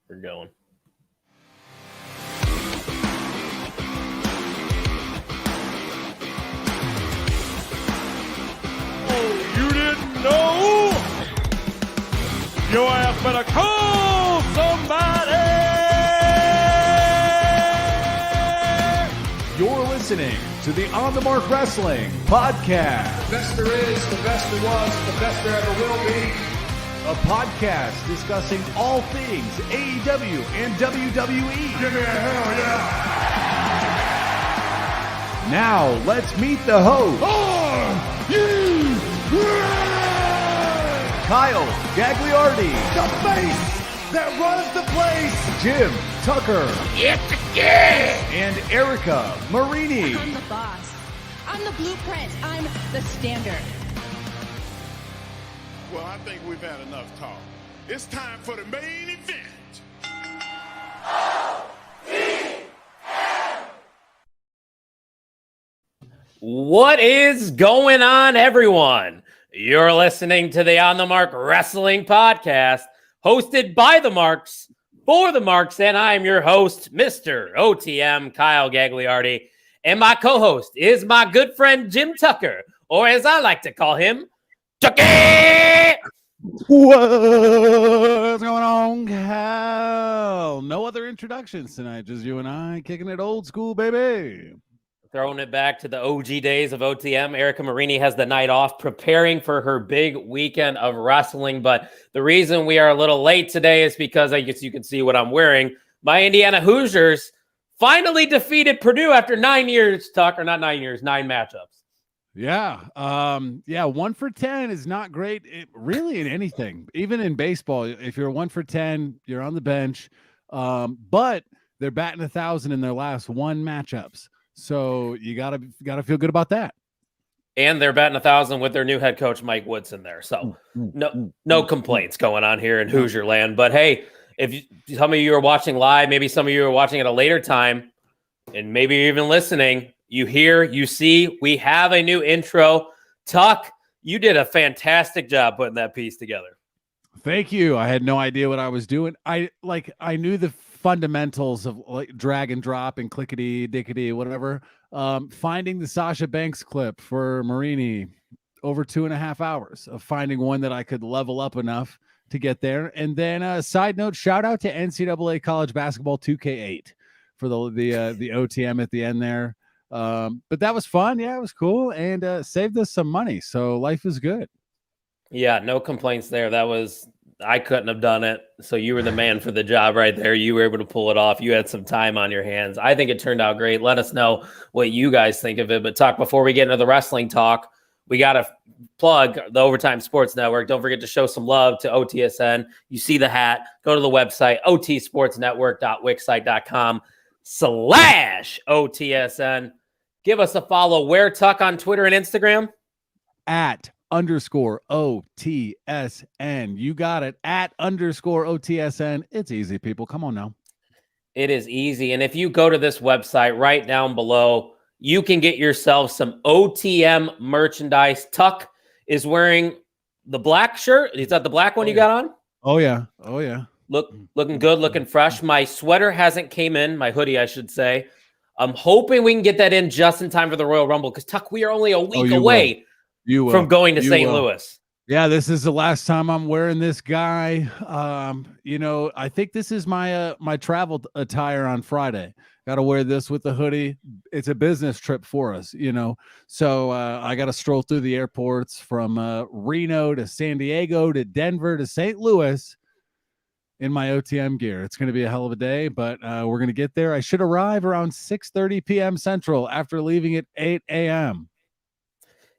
We're going. Oh, you didn't know? Your ass better call somebody! You're listening to the On the Mark Wrestling Podcast. The best there is, the best there was, the best there ever will be. A podcast discussing all things AEW and WWE. Give me a hell yeah! Now, let's meet the host. Kyle Gagliardi. The face that runs the place. Jim Tucker. And Erica Marini. I'm the boss. I'm the blueprint. I'm the standard. Well, I think we've had enough talk. It's time for the main event. What is going on, everyone? You're listening to the On the Mark Wrestling Podcast, hosted by the Marks, for the Marks, and I am your host, Mr. OTM, Kyle Gagliardi, and my co-host is my good friend, Jim Tucker, or as I like to call him, Tucky! What's going on, Kyle? No other introductions tonight, just you and I kicking it old school, baby. Throwing it back to the OG days of OTM. Erica Marini has the night off, preparing for her big weekend of wrestling. But the reason we are a little late today is because I guess you can see what I'm wearing. My Indiana Hoosiers finally defeated Purdue after 9 years, Tuck, or not 9 years, 9 matchups. Yeah. 1 for 10 is not great, really, in anything. Even in baseball, if you're 1 for 10, you're on the bench. But they're batting 1,000 in their last 1 matchups. So you gotta feel good about that. And they're batting 1,000 with their new head coach, Mike Woodson, there. So no complaints going on here in Hoosier land. But hey, if some of you are watching live, maybe some of you are watching at a later time, and maybe you're even listening, you hear, you see, we have a new intro. Tuck, you did a fantastic job putting that piece together. Thank you. I had no idea what I was doing. I knew the fundamentals of like drag and drop and clickety dickety, whatever. Finding the Sasha Banks clip for Marini over 2.5 hours of finding one that I could level up enough to get there. And then side note, shout out to NCAA College Basketball 2K8 for the OTM at the end there. But that was fun. Yeah, it was cool, and saved us some money. So life is good. Yeah, no complaints there. I couldn't have done it. So you were the man for the job right there. You were able to pull it off. You had some time on your hands. I think it turned out great. Let us know what you guys think of it. But Tuck, before we get into the wrestling talk, we got to plug the Overtime Sports Network. Don't forget to show some love to OTSN. You see the hat. Go to the website, otsportsnetwork.wixsite.com/OTSN. Give us a follow. Where, Tuck, on Twitter and Instagram? @_OTSN. You got it. @_OTSN. It's easy, people. Come on now. It is easy. And if you go to this website right down below, you can get yourself some OTM merchandise. Tuck is wearing the black shirt. Is that the black one you got on? Oh, yeah. Looking good, looking fresh. My sweater hasn't came in, my hoodie, I should say. I'm hoping we can get that in just in time for the Royal Rumble because, Tuck, we are only a week away from going to St. Louis. Yeah, this is the last time I'm wearing this guy. I think this is my my travel attire on Friday. Got to wear this with the hoodie. It's a business trip for us, So I got to stroll through the airports from Reno to San Diego to Denver to St. Louis in my OTM gear. It's going to be a hell of a day, but we're going to get there. I should arrive around 6:30 p.m. Central after leaving at 8 a.m.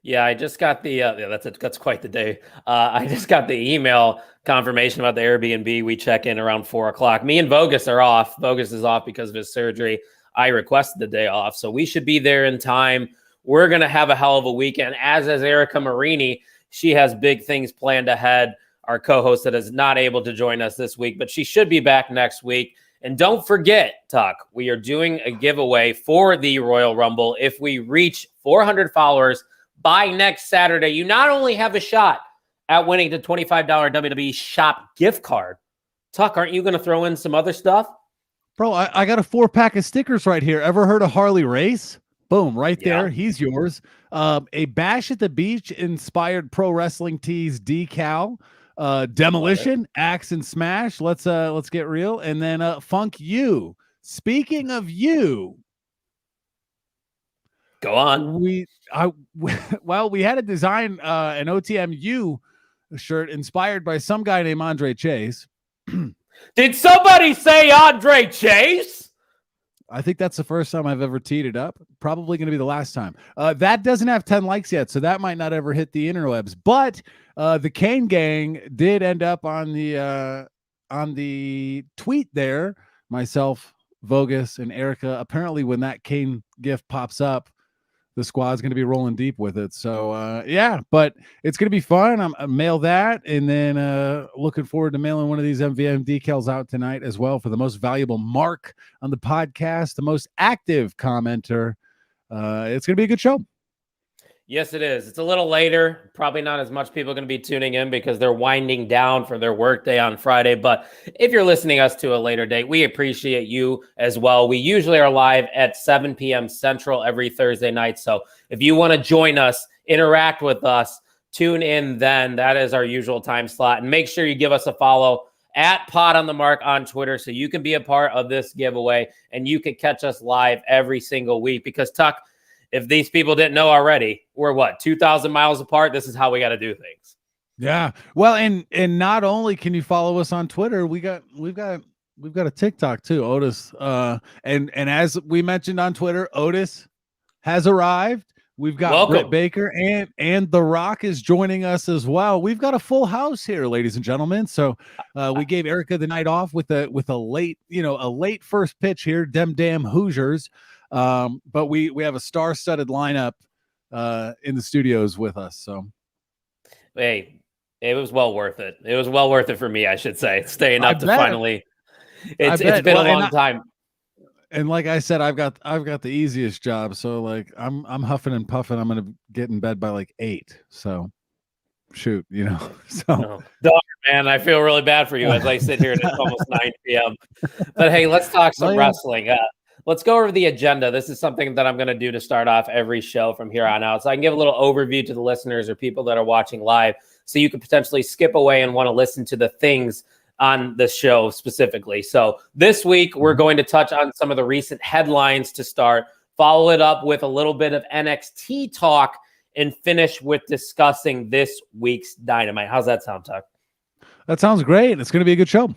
Yeah, I just got the that's quite the day. I just got the email confirmation about the Airbnb. We check in around 4:00. Me and Vogus are off. Vogus is off because of his surgery. I requested the day off, so we should be there in time. We're gonna have a hell of a weekend. As is Erica Marini, she has big things planned ahead. Our co-host that is not able to join us this week, but she should be back next week. And don't forget, Tuck, we are doing a giveaway for the Royal Rumble. If we reach 400 followers by next Saturday, you not only have a shot at winning the $25 WWE Shop gift card Tuck, aren't you going to throw in some other stuff? Bro, I got a 4-pack of stickers right here. Ever heard of Harley Race? Boom, right there. He's yours. A Bash at the Beach inspired pro wrestling tees decal. Demolition, Axe and Smash. Let's get real. And then Funk You. Speaking of you, go on. We had to design an OTM U shirt inspired by some guy named Andre Chase. Did somebody say Andre Chase? I think that's the first time I've ever teed it up. Probably going to be the last time. That doesn't have 10 likes yet, so that might not ever hit the interwebs. But the Kane Gang did end up on the tweet there. Myself, Vogus, and Erica. Apparently, when that Kane GIF pops up, the squad's going to be rolling deep with it. So, yeah, but it's going to be fun. I'm mail that, and then looking forward to mailing one of these MVM decals out tonight as well for the most valuable mark on the podcast, the most active commenter. It's going to be a good show. Yes, it is. It's a little later. Probably not as much people going to be tuning in because they're winding down for their workday on Friday. But if you're listening us to a later date, we appreciate you as well. We usually are live at 7 p.m. Central every Thursday night. So if you want to join us, interact with us, tune in then. That is our usual time slot. And make sure you give us a follow at Pod on the Mark on Twitter so you can be a part of this giveaway and you can catch us live every single week. Because, Tuck, if these people didn't know already, we're 2,000 miles apart. This is how we got to do things. Yeah. Well, and not only can you follow us on Twitter, we've got a TikTok too, Otis. And as we mentioned on Twitter, Otis has arrived. We've got Britt Baker and The Rock is joining us as well. We've got a full house here, ladies and gentlemen. So we gave Erica the night off with a late first pitch here. Dem damn Hoosiers. But we have a star-studded lineup in the studios with us. So, hey, it was well worth it. It was well worth it for me, I should say, staying up to finally. It's been a long time. And like I said, I've got the easiest job. So like I'm huffing and puffing. I'm gonna get in bed by 8. So shoot, So darn, man, I feel really bad for you as I sit here and it's almost 9 p.m. But hey, let's talk some wrestling. Let's go over the agenda. This is something that I'm going to do to start off every show from here on out. So I can give a little overview to the listeners or people that are watching live so you could potentially skip away and want to listen to the things on the show specifically. So this week, we're going to touch on some of the recent headlines to start, follow it up with a little bit of NXT talk, and finish with discussing this week's Dynamite. How's that sound, Tuck? That sounds great. It's going to be a good show.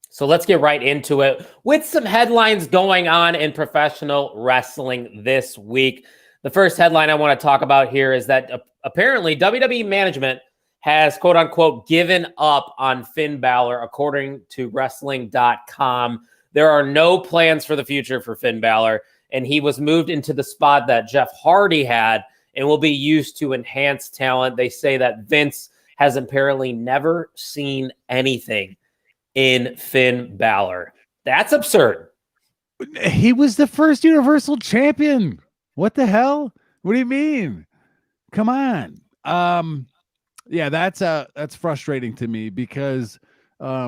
So let's get right into it with some headlines going on in professional wrestling this week. The first headline I want to talk about here is that apparently WWE management has, quote unquote, given up on Finn Balor, according to wrestling.com. There are no plans for the future for Finn Balor, and he was moved into the spot that Jeff Hardy had and will be used to enhance talent. They say that Vince has apparently never seen anything in Finn Balor. That's absurd. He was the first Universal Champion. What the hell? What do you mean? Come on. Yeah, that's frustrating to me because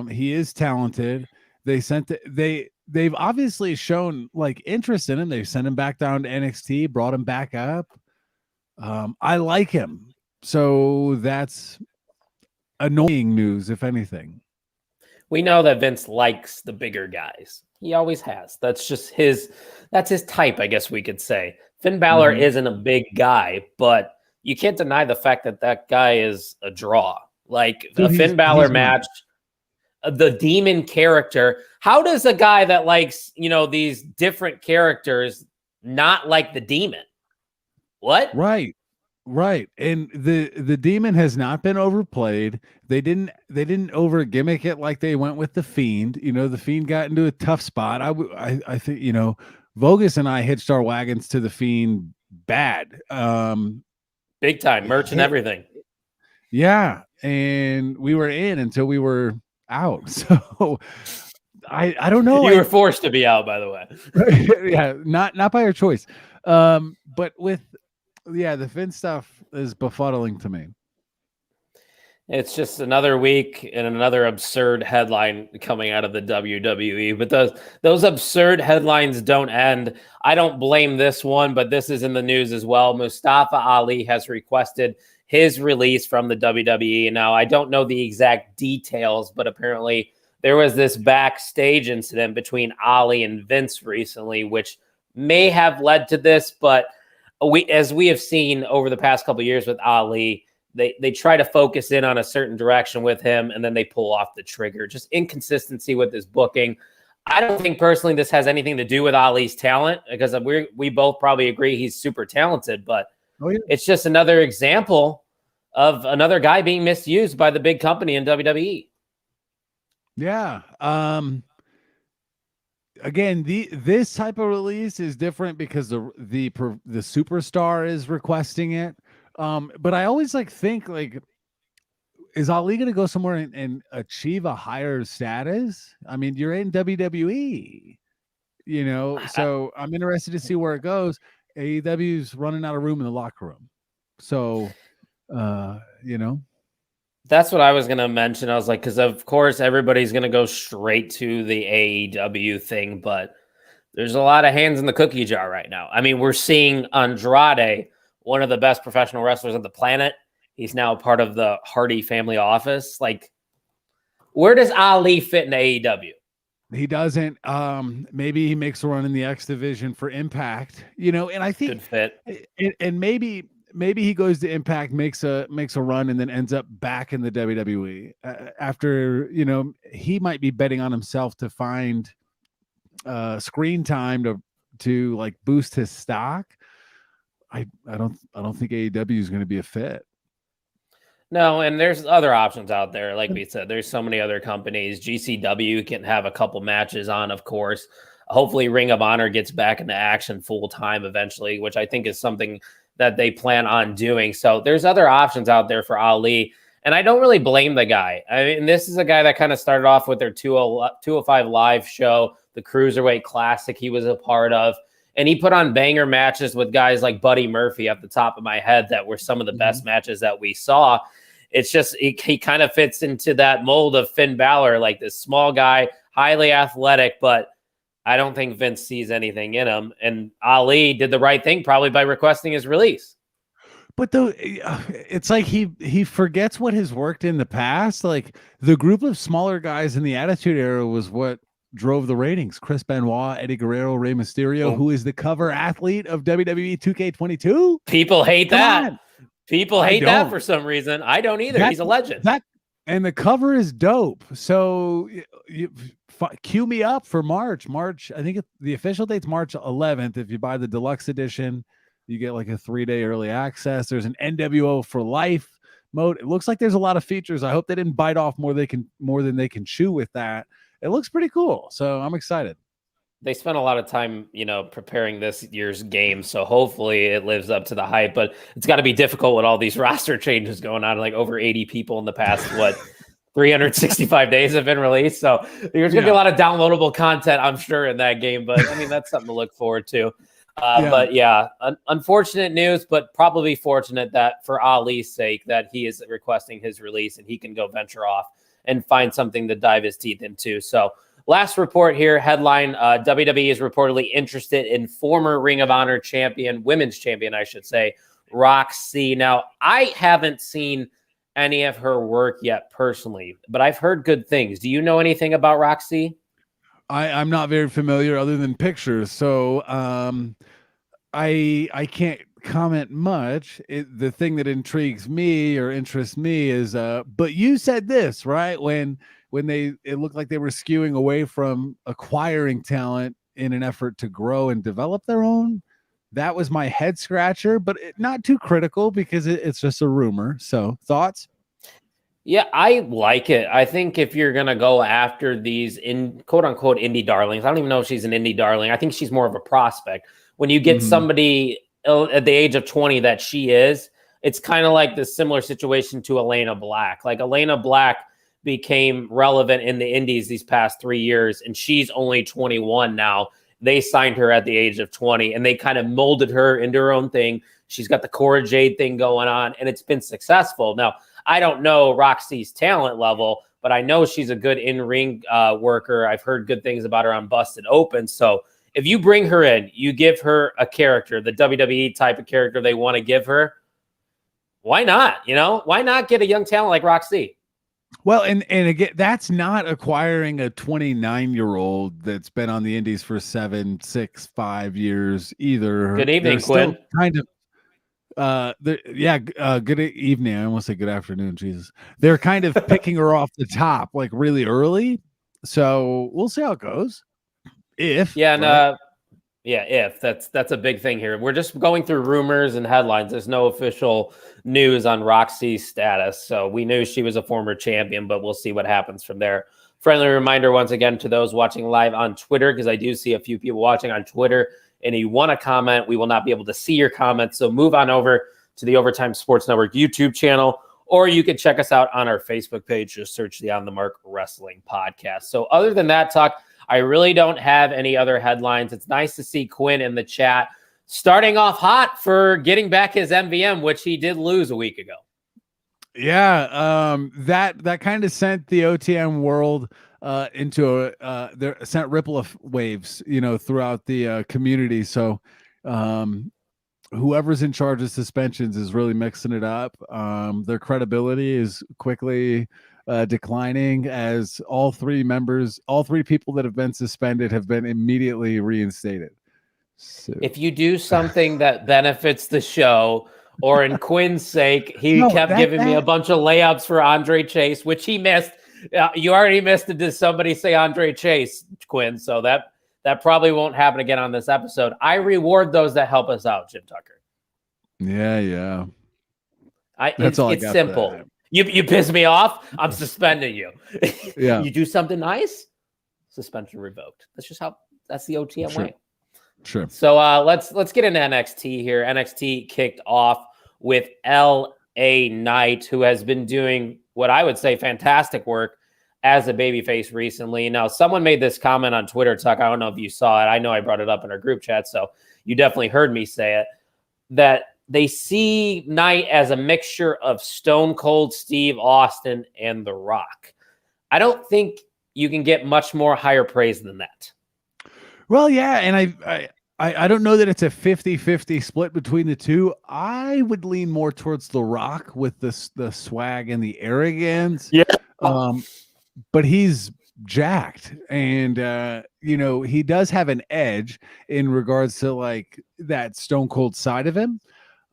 he is talented. They've obviously shown like interest in him. They sent him back down to NXT, brought him back up. I like him. So that's annoying news, if anything. We know that Vince likes the bigger guys. He always has. That's just his type, I guess we could say. Finn Balor isn't a big guy, but you can't deny the fact that that guy is a draw. Like a Finn Balor match, the demon character. How does a guy that likes, these different characters not like the demon? What? Right. And the demon has not been overplayed. They didn't over gimmick it like they went with the Fiend. The Fiend got into a tough spot. I think, Vogus and I hitched our wagons to the Fiend bad. Big time merch and everything. Yeah. And we were in until we were out. So I don't know. You were forced to be out, by the way. Yeah, not by our choice. But with the Finn stuff is befuddling to me. It's just another week and another absurd headline coming out of the WWE. But those absurd headlines don't end. I don't blame this one, but this is in the news as well. Mustafa Ali has requested his release from the WWE. Now, I don't know the exact details, but apparently there was this backstage incident between Ali and Vince recently, which may have led to this. But as we have seen over the past couple of years with Ali, they try to focus in on a certain direction with him, and then they pull off the trigger. Just inconsistency with his booking. I don't think personally this has anything to do with Ali's talent, because we both probably agree he's super talented, but it's just another example of another guy being misused by the big company in WWE. Yeah. Again, this type of release is different because the superstar is requesting it. But I always think is Ali going to go somewhere and achieve a higher status? I mean, you're in WWE, so I'm interested to see where it goes. AEW's running out of room in the locker room. So, That's what I was going to mention. I was like, because of course everybody's going to go straight to the AEW thing, but there's a lot of hands in the cookie jar right now. I mean, we're seeing Andrade, one of the best professional wrestlers on the planet. He's now part of the Hardy family office. Like, where does Ali fit in AEW? He doesn't. Maybe he makes a run in the X division for Impact, and I think good fit. And maybe he goes to Impact, makes a run, and then ends up back in the WWE after, he might be betting on himself to find screen time to like boost his stock. I don't think AEW is going to be a fit. No, and there's other options out there. Like we said, there's so many other companies. GCW can have a couple matches on, of course. Hopefully Ring of Honor gets back into action full time eventually, which I think is something that they plan on doing. So there's other options out there for Ali. And I don't really blame the guy. I mean, this is a guy that kind of started off with their 205 Live show, the Cruiserweight Classic he was a part of. And he put on banger matches with guys like Buddy Murphy at the top of my head that were some of the best matches that we saw. It's just he kind of fits into that mold of Finn Balor, like this small guy, highly athletic, but I don't think Vince sees anything in him. And Ali did the right thing probably by requesting his release. But though it's like he forgets what has worked in the past. Like the group of smaller guys in the Attitude Era was what drove the ratings. Chris Benoit, Eddie Guerrero, Rey Mysterio, who is the cover athlete of WWE 2K22. People hate that. People hate that for some reason. I don't either. He's a legend. And the cover is dope. So cue me up for March. I think the official date's March 11th. If you buy the deluxe edition, you get like a 3-day early access. There's an NWO for life mode. It looks like there's a lot of features. I hope they didn't bite off more than they can chew with that. It looks pretty cool. So I'm excited. They spent a lot of time, preparing this year's game. So hopefully it lives up to the hype, but it's got to be difficult with all these roster changes going on. Like over 80 people in the past, 365 days have been released. So there's going to be a lot of downloadable content, I'm sure, in that game. But I mean, that's something to look forward to. But yeah, unfortunate news, but probably fortunate that for Ali's sake that he is requesting his release and he can go venture off and find something to dive his teeth into. So last report here, headline, WWE is reportedly interested in former Ring of Honor champion, women's champion, I should say, Roxy. Now, I haven't seen any of her work yet personally, but I've heard good things. Do you know anything about Roxy? I'm not very familiar other than pictures. So I can't comment much. The thing that intrigues me or interests me is, but you said this, right? When it looked like they were skewing away from acquiring talent in an effort to grow and develop their own. That was my head scratcher, but not too critical because it's just a rumor. So thoughts? Yeah, I like it. I think if you're going to go after these in quote unquote indie darlings, I don't even know if she's an indie darling. I think she's more of a prospect. When you get somebody at the age of 20 that she is, it's kind of like the similar situation to Elena Black. Like Elena Black became relevant in the indies these past 3 years, and she's only 21 now. They signed her at the age of 20, and they kind of molded her into her own thing. She's got the Cora Jade thing going on, and it's been successful. Now, I don't know Roxy's talent level, but I know she's a good in-ring worker. I've heard good things about her on Busted Open. So if you bring her in, you give her a character, the WWE type of character they want to give her, why not? Why not get a young talent like Roxy? Well, and again, that's not acquiring a 29-year-old that's been on the indies for 7, 6, 5 years either. Good evening, Quinn. Kind of good evening. I almost say good afternoon. Jesus. They're kind of picking her off the top like really early. So we'll see how it goes. If that's a big thing here. We're just going through rumors and headlines. There's no official news on Roxy's status. So we knew she was a former champion, but we'll see what happens from there. Friendly reminder once again to those watching live on Twitter, because I do see a few people watching on Twitter, and you want to comment, we will not be able to see your comments. So move on over to the Overtime Sports Network YouTube channel, or you can check us out on our Facebook page. Just search the On the Mark Wrestling Podcast. So other than that, Tuck, I really don't have any other headlines. It's nice to see Quinn in the chat starting off hot for getting back his MVM, which he did lose a week ago. Yeah, that kind of sent the OTM world into sent ripple of waves, throughout the community. So whoever's in charge of suspensions is really mixing it up. Their credibility is quickly declining as all three people that have been suspended have been immediately reinstated. So. If you do something that benefits the show, or in Quinn's sake, he kept giving me a bunch of layups for Andre Chase, which he missed. You already missed it. Did somebody say Andre Chase, Quinn? So that probably won't happen again on this episode. I reward those that help us out, Jim Tucker. Yeah. It's simple. You piss me off, I'm suspending you. Yeah. You do something nice, suspension revoked. That's the OTM way. Sure. So let's get into NXT here. NXT kicked off with LA Knight, who has been doing what I would say fantastic work as a babyface recently. Now, someone made this comment on Twitter, Tuck. I don't know if you saw it. I know I brought it up in our group chat, so you definitely heard me say it, that they see Knight as a mixture of Stone Cold Steve Austin and The Rock. I don't think you can get much more higher praise than that. Well, yeah, and I don't know that it's a 50-50 split between the two. I would lean more towards The Rock with the swag and the arrogance. Yeah. But he's jacked, and he does have an edge in regards to like that Stone Cold side of him.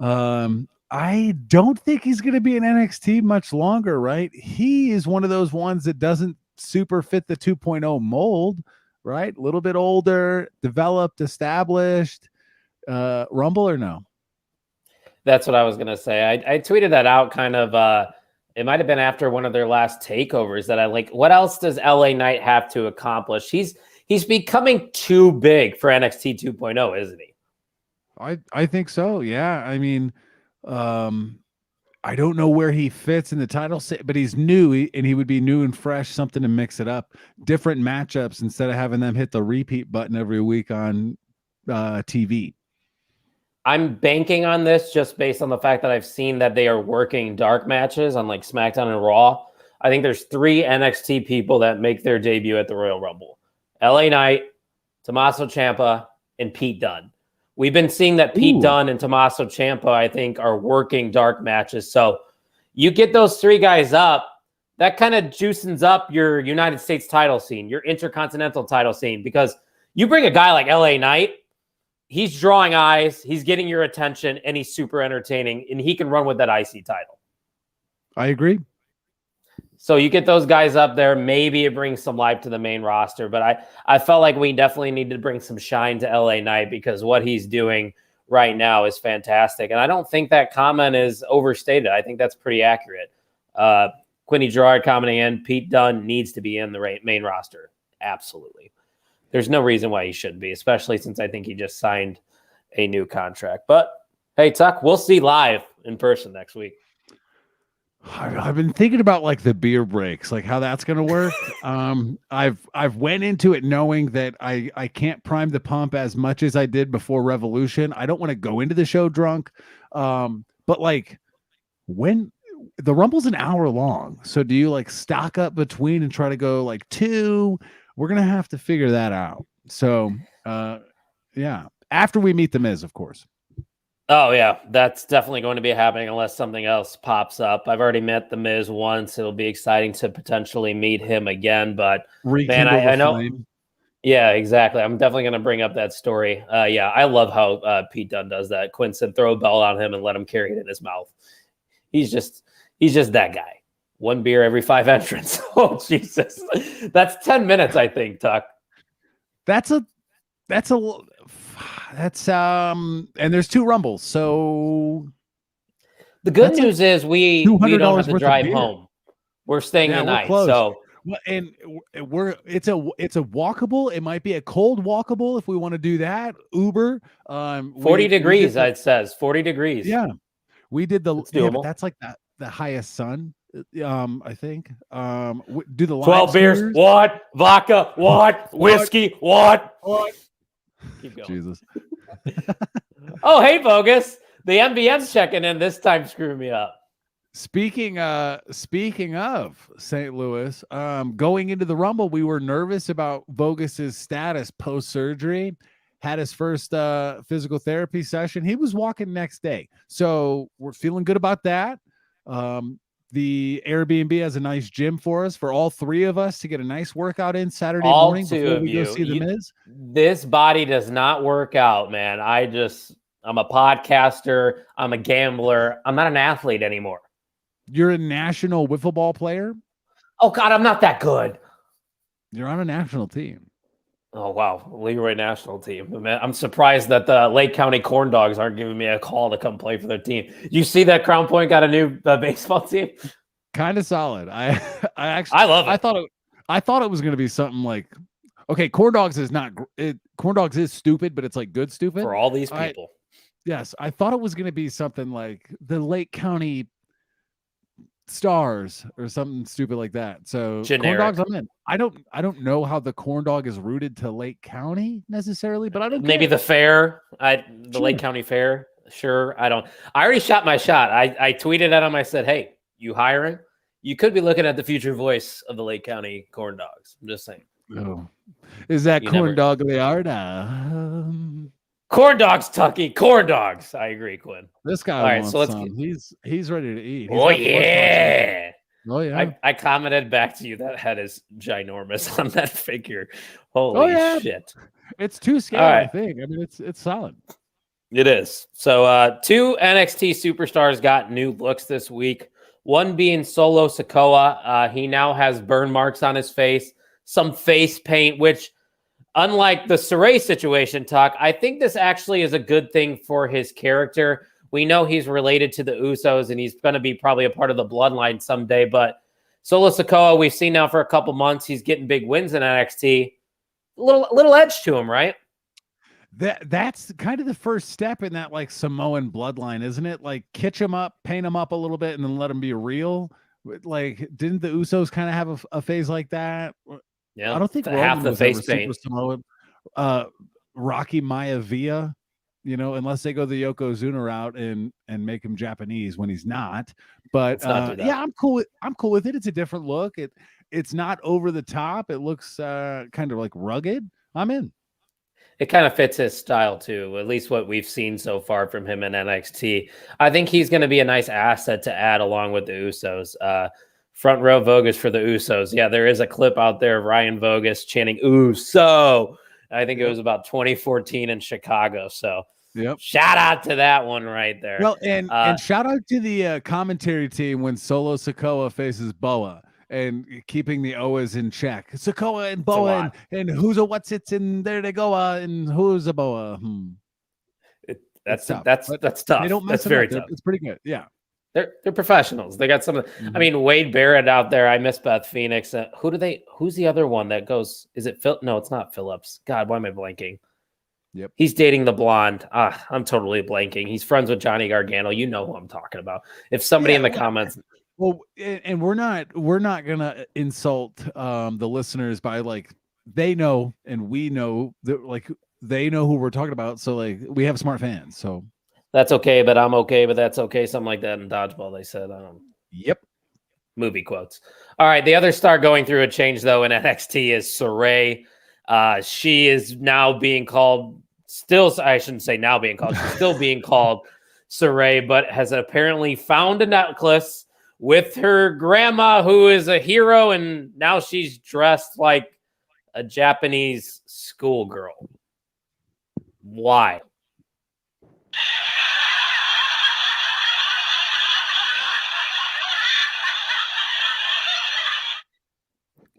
I don't think he's going to be in NXT much longer, right? He is one of those ones that doesn't super fit the 2.0 mold. Right? A little bit older, developed, established. Rumble or no? That's what I was going to say. I tweeted that out kind of, it might have been after one of their last takeovers that I like, what else does LA Knight have to accomplish? He's becoming too big for NXT 2.0, isn't he? I think so. Yeah. I mean, I don't know where he fits in the title, but he's new, and he would be new and fresh, something to mix it up, different matchups instead of having them hit the repeat button every week on TV. I'm banking on this just based on the fact that I've seen that they are working dark matches on like SmackDown and Raw. I think there's 3 NXT people that make their debut at the Royal Rumble: LA Knight, Tommaso Ciampa, and Pete Dunne. We've been seeing that Pete Dunne and Tommaso Ciampa, I think, are working dark matches. So you get those 3 guys up, that kind of juicens up your United States title scene, your Intercontinental title scene, because you bring a guy like LA Knight, he's drawing eyes, he's getting your attention, and he's super entertaining, and he can run with that IC title. I agree. So you get those guys up there, maybe it brings some life to the main roster. But I felt like we definitely need to bring some shine to LA Knight, because what he's doing right now is fantastic. And I don't think that comment is overstated. I think that's pretty accurate. Quinny Gerard commenting in, Pete Dunne needs to be in the main roster. Absolutely. There's no reason why he shouldn't be, especially since I think he just signed a new contract. But hey, Tuck, we'll see live in person next week. I've been thinking about like the beer breaks, like how that's going to work. I've went into it knowing that I can't prime the pump as much as I did before Revolution. I don't want to go into the show drunk. But like when the Rumble's an hour long. So do you like stock up between and try to go like 2? We're gonna have to figure that out. So yeah, after we meet the Miz, of course. Oh yeah, that's definitely going to be happening unless something else pops up. I've already met the Miz once. It'll be exciting to potentially meet him again. But man, I know. Flame. Yeah, exactly. I'm definitely going to bring up that story. Yeah, I love how Pete Dunne does that. Quinn said, throw a belt on him and let him carry it in his mouth. He's just that guy. 1 beer every 5 entrants. Oh Jesus, that's 10 minutes. I think, Tuck. That's and there's 2 Rumbles. So the good news is we don't have to drive home. We're staying the night. Close. So well, and it's a walkable. It might be a cold walkable if we want to do that. Uber. 40 degrees. It says 40 degrees. Yeah, we did the. Yeah, but that's like the highest sun. I think. Do the 12 beers. What vodka? What whiskey? What? Keep going. Jesus. Oh, hey, Bogus. The MBM's checking in this time, screwing me up. Speaking of St. Louis, going into the Rumble, we were nervous about Bogus's status post-surgery. Had his first physical therapy session. He was walking next day. So we're feeling good about that. The Airbnb has a nice gym for us, for all 3 of us to get a nice workout in Saturday morning before we go see the Miz. This body does not work out, man. I'm a podcaster. I'm a gambler. I'm not an athlete anymore. You're a national wiffle ball player? Oh, God, I'm not that good. You're on a national team. Oh, wow. Leroy national team. Man, I'm surprised that the Lake County Corn Dogs aren't giving me a call to come play for their team. You see that Crown Point got a new baseball team? Kind of solid. I love it. I thought it was going to be something like, okay, Corn Dogs is not Corn Dogs is stupid, but it's like good stupid for all these people. Yes, I thought it was going to be something like the Lake County Stars or something stupid like that. So generic. Corn Dogs, I'm in. I don't know how the Corn Dog is rooted to Lake County necessarily, but I don't. Maybe the fair, the Lake County Fair. Sure, I already shot my shot. I tweeted at him. I said, "Hey, you hiring? You could be looking at the future voice of the Lake County Corn Dogs." I'm just saying. Oh, is that Corn Dog Learda? Corn dogs, Tucky. Corn dogs. I agree, Quinn. This guy. All right, so let's. He's ready to eat. Oh yeah. Oh yeah. I commented back to you. That head is ginormous on that figure. Holy shit! It's 2 scale. Right. I think. I mean, it's solid. It is. So 2 NXT superstars got new looks this week. One being Solo Sikoa. He now has burn marks on his face, some face paint, which, unlike the Saray situation, Talk, I think this actually is a good thing for his character. We know he's related to the Usos, and he's going to be probably a part of the bloodline someday. But Solo Sikoa, we've seen now for a couple months, he's getting big wins in NXT. Little edge to him, right? That's kind of the first step in that like Samoan bloodline, isn't it? Like kitch him up, paint him up a little bit, and then let him be real. Like, didn't the Usos kind of have a phase like that? Yeah, I don't think half the face paint. Samoan. Rocky Maivia, unless they go the Yokozuna route and make him Japanese when he's not. But yeah, I'm cool with it. It's a different look. It's not over the top. It looks kind of like rugged. I'm in. It kind of fits his style too, at least what we've seen so far from him in NXT. I think he's going to be a nice asset to add along with the Usos. Front row Vogus for the Usos. Yeah, there is a clip out there of Ryan Vogus chanting Uso. I think it was about 2014 in Chicago. So shout out to that one right there. Well, and shout out to the commentary team when Solo Sikoa faces Boa and keeping the Oas in check. Sikoa and Boa and who's a what's it's in there they go and who's a Boa. That's tough. They don't mess very tough. It's pretty good. Yeah. They're professionals. They got some of I mean, Wade Barrett out there. I miss Beth Phoenix. Who's the other one that goes? Is it Phil? No, it's not Phillips. God, why am I blanking? Yep. He's dating the blonde. I'm totally blanking. He's friends with Johnny Gargano. You know who I'm talking about. If somebody in the comments. Well, and we're not gonna insult the listeners by like they know and we know that like they know who we're talking about. So like we have smart fans. So that's okay, but I'm okay, but that's okay. Something like that in dodgeball, they said. Yep. Movie quotes. All right. The other star going through a change, though, in NXT is Saray. She is now being called, I shouldn't say now being called, she's still being called Saray, but has apparently found a necklace with her grandma, who is a hero, and now she's dressed like a Japanese schoolgirl. Why?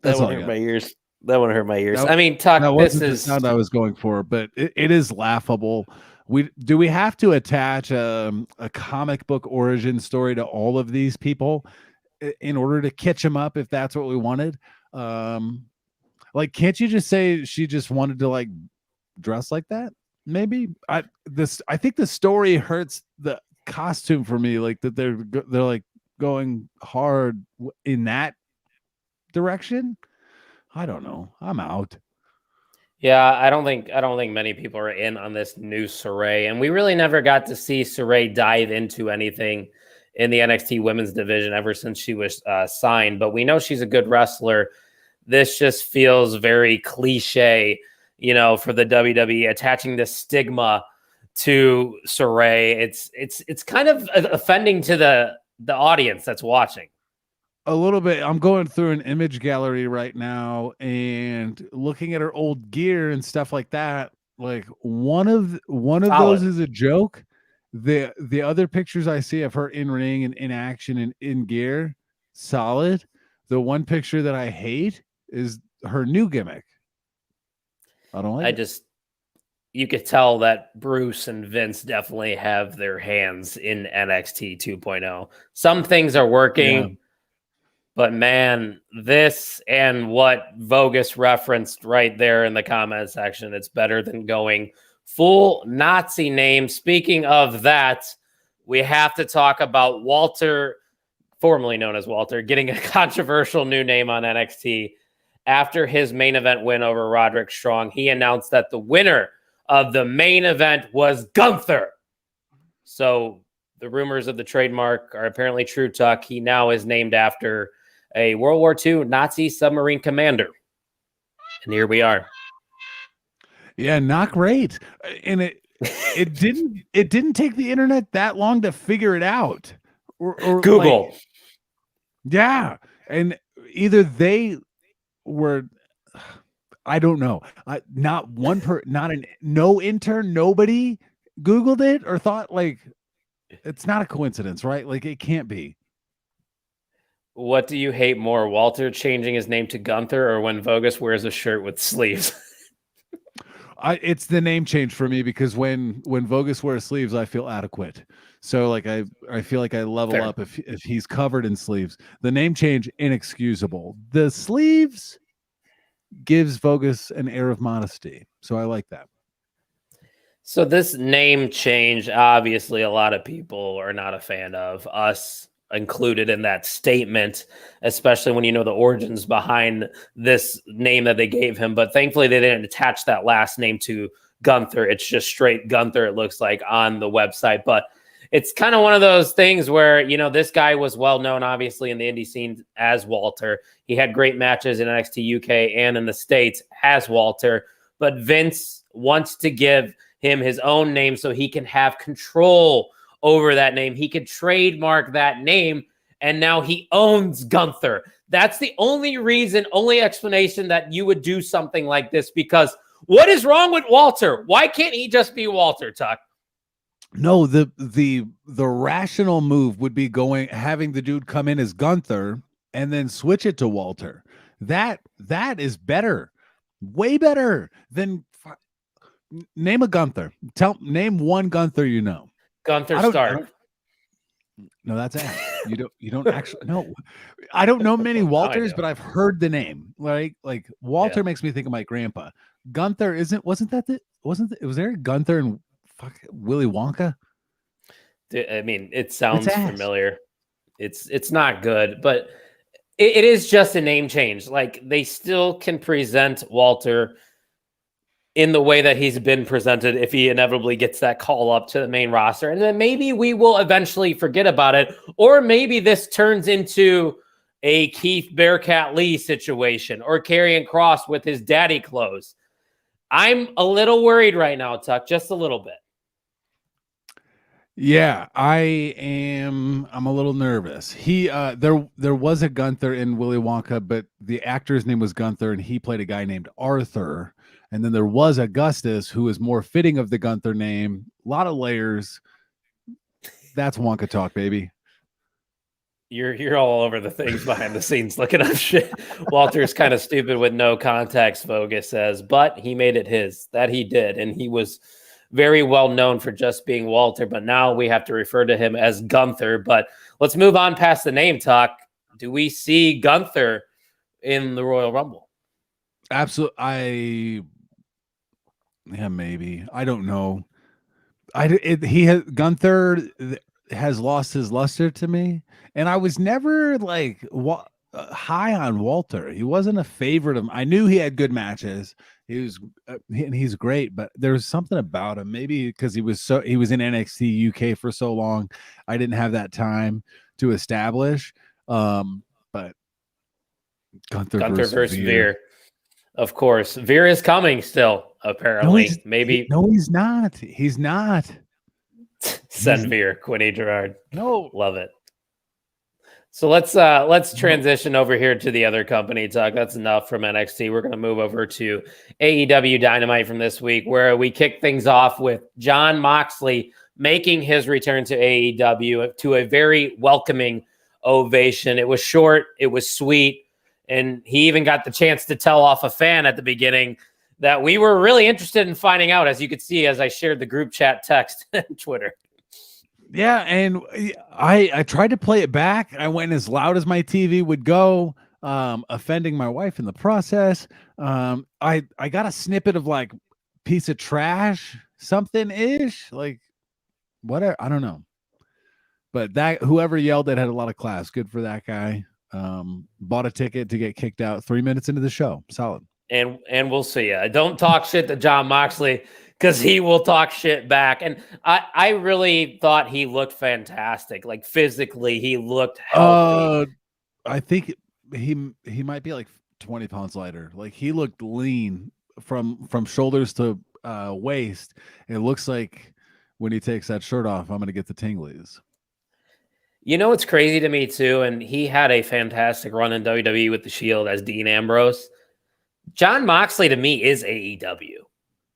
That one hurt my ears. That one hurt my ears. I mean, Tuck, that this wasn't is the sound I was going for, but it is laughable. We have to attach a comic book origin story to all of these people in order to catch them up if that's what we wanted. Like, can't you just say she just wanted to like dress like that? Maybe I think the story hurts the costume for me, like that they're like going hard in that direction. I don't know. I'm out. Yeah, I don't think many people are in on this new Saray, and we really never got to see Saray dive into anything in the NXT Women's Division ever since she was signed. But we know she's a good wrestler. This just feels very cliche, for the WWE attaching this stigma to Saray. It's kind of offending to the audience that's watching. A little bit. I'm going through an image gallery right now and looking at her old gear and stuff like that. Like one of those is a joke. The other pictures I see of her in ring and in action and in gear, solid. The one picture that I hate is her new gimmick. I don't like it. You could tell that Bruce and Vince definitely have their hands in NXT 2.0. Some things are working. Yeah. But man, this and what Vogus referenced right there in the comment section, it's better than going full Nazi name. Speaking of that, we have to talk about Walter, formerly known as Walter, getting a controversial new name on NXT. After his main event win over Roderick Strong, he announced that the winner of the main event was Gunther. So the rumors of the trademark are apparently true, Tuck. He now is named after a World War II Nazi submarine commander. And here we are. Yeah, not great. And it didn't take the internet that long to figure it out. Or Google. Like, yeah. And either they were, I don't know. No intern, nobody Googled it or thought like it's not a coincidence, right? Like it can't be. What do you hate more, Walter changing his name to Gunther or when Vogus wears a shirt with sleeves? It's the name change for me because when Vogus wears sleeves, I feel adequate. So like I feel like I level up if he's covered in sleeves. The name change, inexcusable. The sleeves gives Vogus an air of modesty. So I like that. So this name change, obviously a lot of people are not a fan of, us included in that statement, especially when you know the origins behind this name that they gave him. But thankfully they didn't attach that last name to Gunther. It's just straight Gunther, it looks like, on the website. But it's kind of one of those things where, this guy was well known, obviously, in the indie scene as Walter. He had great matches in NXT UK and in the States as Walter. But Vince wants to give him his own name so he can have control over that name. He could trademark that name, and now he owns Gunther. That's the only explanation that you would do something like this, because what is wrong with Walter? Why can't he just be Walter, Tuck? No, the rational move would be having the dude come in as Gunther and then switch it to Walter. That is better. Way better than name a Gunther. Name one Gunther you know. Gunther Stark. No, that's ass. You don't actually no. I don't know many Walters, but I've heard the name. Like Walter makes me think of my grandpa. Gunther was there Gunther and Willy Wonka? I mean, it sounds familiar. It's not good, but it is just a name change. Like, they still can present Walter in the way that he's been presented if he inevitably gets that call up to the main roster. And then maybe we will eventually forget about it. Or maybe this turns into a Keith Bearcat Lee situation or Karrion Kross with his daddy clothes. I'm a little worried right now, Tuck, just a little bit. Yeah, I'm a little nervous. There was a Gunther in Willy Wonka, but the actor's name was Gunther and he played a guy named Arthur. And then there was Augustus who is more fitting of the Gunther name. A lot of layers. That's Wonka talk, baby. You're all over the things behind the scenes looking up shit. Walter's kind of stupid with no context, Vogus says, but he made it his. That he did, and he was very well known for just being Walter, but now we have to refer to him as Gunther. But let's move on past the name talk. Do we see Gunther in the Royal Rumble? Absolutely. Yeah, maybe. I don't know. Gunther has lost his luster to me, and I was never like high on Walter. He wasn't a favorite of. I knew he had good matches. He's great, but there's something about him. Maybe because he was in NXT UK for so long, I didn't have that time to establish. But Gunther versus Veer. Of course, Veer is coming still. Apparently, no, he's not. He's not. Send Veer, Quinny Gerard. No, love it. So let's transition over here to the other company talk. That's enough from NXT. We're going to move over to AEW Dynamite from this week, where we kick things off with Jon Moxley making his return to AEW to a very welcoming ovation. It was short, it was sweet, and he even got the chance to tell off a fan at the beginning that we were really interested in finding out, as you could see as I shared the group chat text on Twitter. Yeah, and I tried to play it back. I went as loud as my TV would go, offending my wife in the process. I got a snippet of like piece of trash, something-ish, like whatever. I don't know. But that whoever yelled it had a lot of class. Good for that guy. Bought a ticket to get kicked out 3 minutes into the show. Solid. And we'll see. Don't talk shit to Jon Moxley because he will talk shit back. And I really thought he looked fantastic. Like physically, he looked healthy. I think he might be like 20 pounds lighter. Like he looked lean from shoulders to waist. It looks like when he takes that shirt off, I'm going to get the tinglies. You know what's crazy to me too? And he had a fantastic run in WWE with the Shield as Dean Ambrose. Jon Moxley to me is AEW.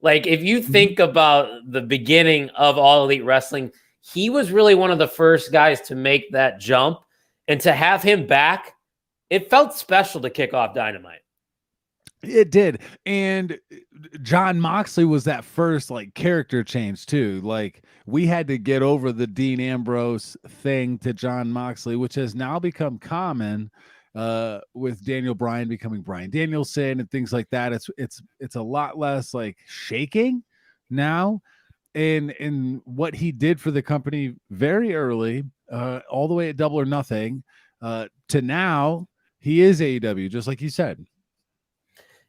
Like if you think about the beginning of All Elite Wrestling, he was really one of the first guys to make that jump, and to have him back, it felt special to kick off Dynamite. It did. And Jon Moxley was that first like character change too. Like we had to get over the Dean Ambrose thing to Jon Moxley, which has now become common with Daniel Bryan becoming Bryan Danielson and things like that. It's a lot less like shaking now. And what he did for the company very early, all the way at Double or Nothing, to now, he is AEW, just like you said.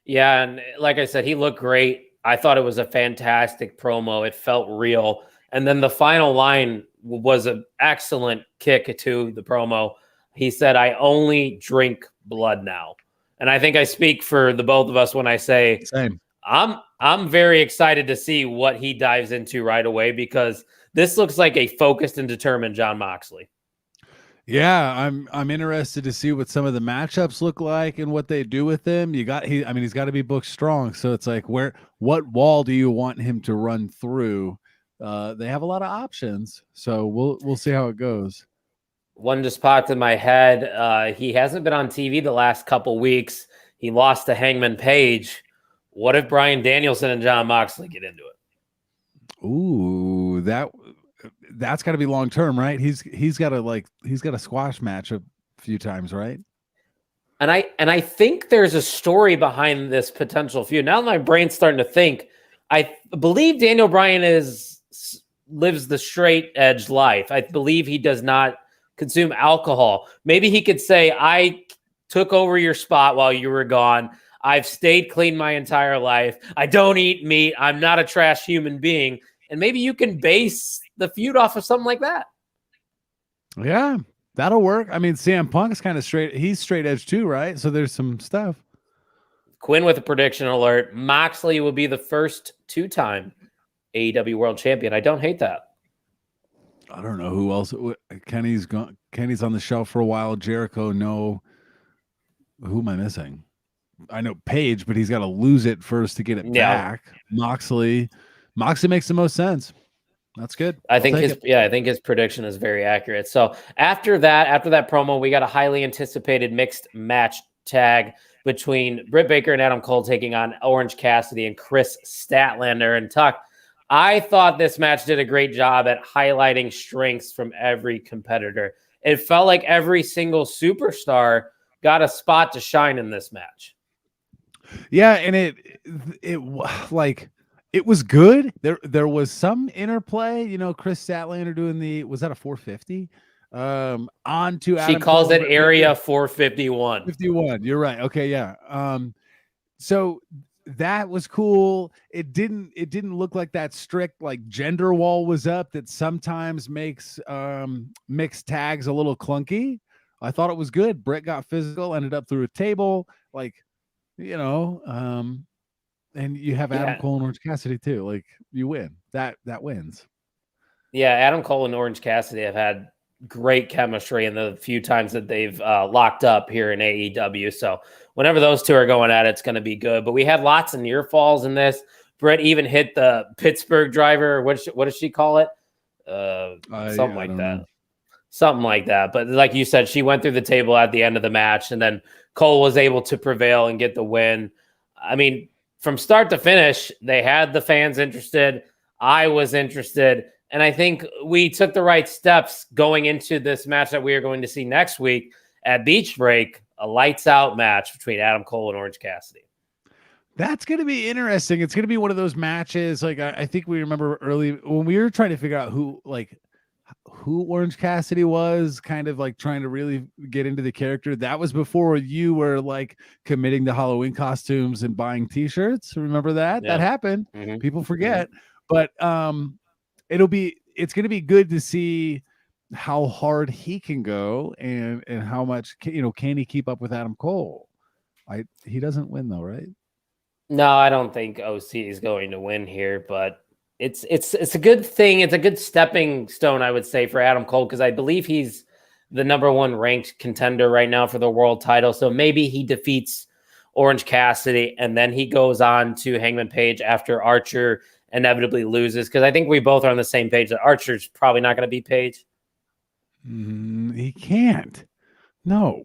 Yeah, and like I said, he looked great. I thought it was a fantastic promo. It felt real. And then the final line was an excellent kick to the promo. He said, "I only drink blood now." And I think I speak for the both of us when I say same. I'm very excited to see what he dives into right away, because this looks like a focused and determined Jon Moxley. Yeah, I'm interested to see what some of the matchups look like and what they do with him. He's got to be booked strong. So it's like what wall do you want him to run through? They have a lot of options. So we'll see how it goes. One just popped in my head. He hasn't been on TV the last couple weeks. He lost to Hangman Page. What if Bryan Danielson and Jon Moxley get into it? Ooh, that's got to be long term, right? He's got a squash match a few times, right? And I think there's a story behind this potential feud. Now my brain's starting to think. I believe Daniel Bryan lives the straight edge life. I believe he does not consume alcohol. Maybe he could say, "I took over your spot while you were gone. I've stayed clean my entire life. I don't eat meat. I'm not a trash human being. And maybe you can base the feud off of something like that. Yeah, that'll work. I mean, CM Punk's kind of straight. He's straight edge too, right? So there's some stuff. Quinn with a prediction alert. Moxley will be the first 2-time AEW World Champion. I don't hate that. I don't know who else. Kenny's gone. Kenny's on the shelf for a while. Jericho, no. Who am I missing? I know Paige, but he's got to lose it first to get it back. Moxley makes the most sense. That's good. I think his prediction is very accurate. So after that promo, we got a highly anticipated mixed match tag between Britt Baker and Adam Cole taking on Orange Cassidy and Chris Statlander. And Tuck, I thought this match did a great job at highlighting strengths from every competitor. It felt like every single superstar got a spot to shine in this match. Yeah, and it was good. There was some interplay. You know, Chris Statlander doing was that a 450? On to Adam she calls Cole, it Area 451. 51. You're right. Okay, yeah. So that was cool. It didn't look like that strict like gender wall was up that sometimes makes mixed tags a little clunky. I thought it was good. Brett got physical, ended up through a table, like, you know, and you have Adam Cole and Orange Cassidy too. Like, you win. That wins. Yeah, Adam Cole and Orange Cassidy have had great chemistry in the few times that they've locked up here in AEW. So whenever those two are going at it, it's going to be good. But we had lots of near falls in this. Brett even hit the Pittsburgh driver. What does she call it? Something like that. Know. Something like that. But like you said, she went through the table at the end of the match, and then Cole was able to prevail and get the win. I mean, from start to finish, they had the fans interested. I was interested. And I think we took the right steps going into this match that we are going to see next week at Beach Break, a lights out match between Adam Cole and Orange Cassidy. That's going to be interesting. It's going to be one of those matches. Like, I think we remember early when we were trying to figure out who Orange Cassidy was, kind of like trying to really get into the character. That was before you were like committing to Halloween costumes and buying t-shirts. Remember that? Yeah. That happened. Mm-hmm. People forget. Mm-hmm. But it's going to be good to see how hard he can go and how much, can he keep up with Adam Cole? He doesn't win though, right? No, I don't think OC is going to win here, but it's a good thing. It's a good stepping stone, I would say, for Adam Cole, because I believe he's the #1 ranked contender right now for the world title. So maybe he defeats Orange Cassidy and then he goes on to Hangman Page after Archer inevitably loses, because I think we both are on the same page that Archer's probably not going to beat Page. He can't. No.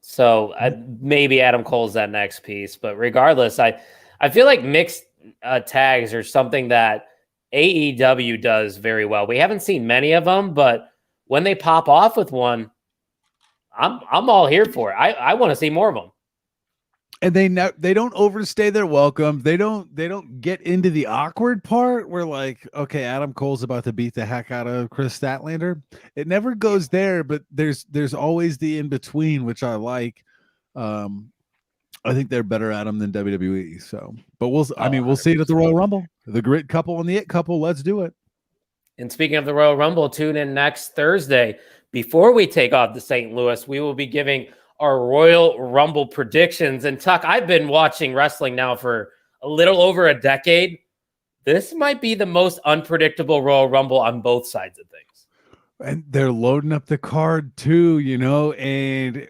So maybe Adam Cole's that next piece, but regardless, I feel like mixed tags are something that AEW does very well. We haven't seen many of them, but when they pop off with one, I'm all here for it. I want to see more of them. And they don't overstay their welcome. They don't get into the awkward part where like, okay, Adam Cole's about to beat the heck out of Chris Statlander. It never goes there, but there's always the in between, which I like. I think they're better at them than WWE. So, but we'll see it at the Royal Rumble. The Grit couple and the It couple. Let's do it. And speaking of the Royal Rumble, tune in next Thursday. Before we take off to St. Louis, we will be giving our Royal Rumble predictions. And Tuck, I've been watching wrestling now for a little over a decade. This might be the most unpredictable Royal Rumble on both sides of things. And they're loading up the card too, and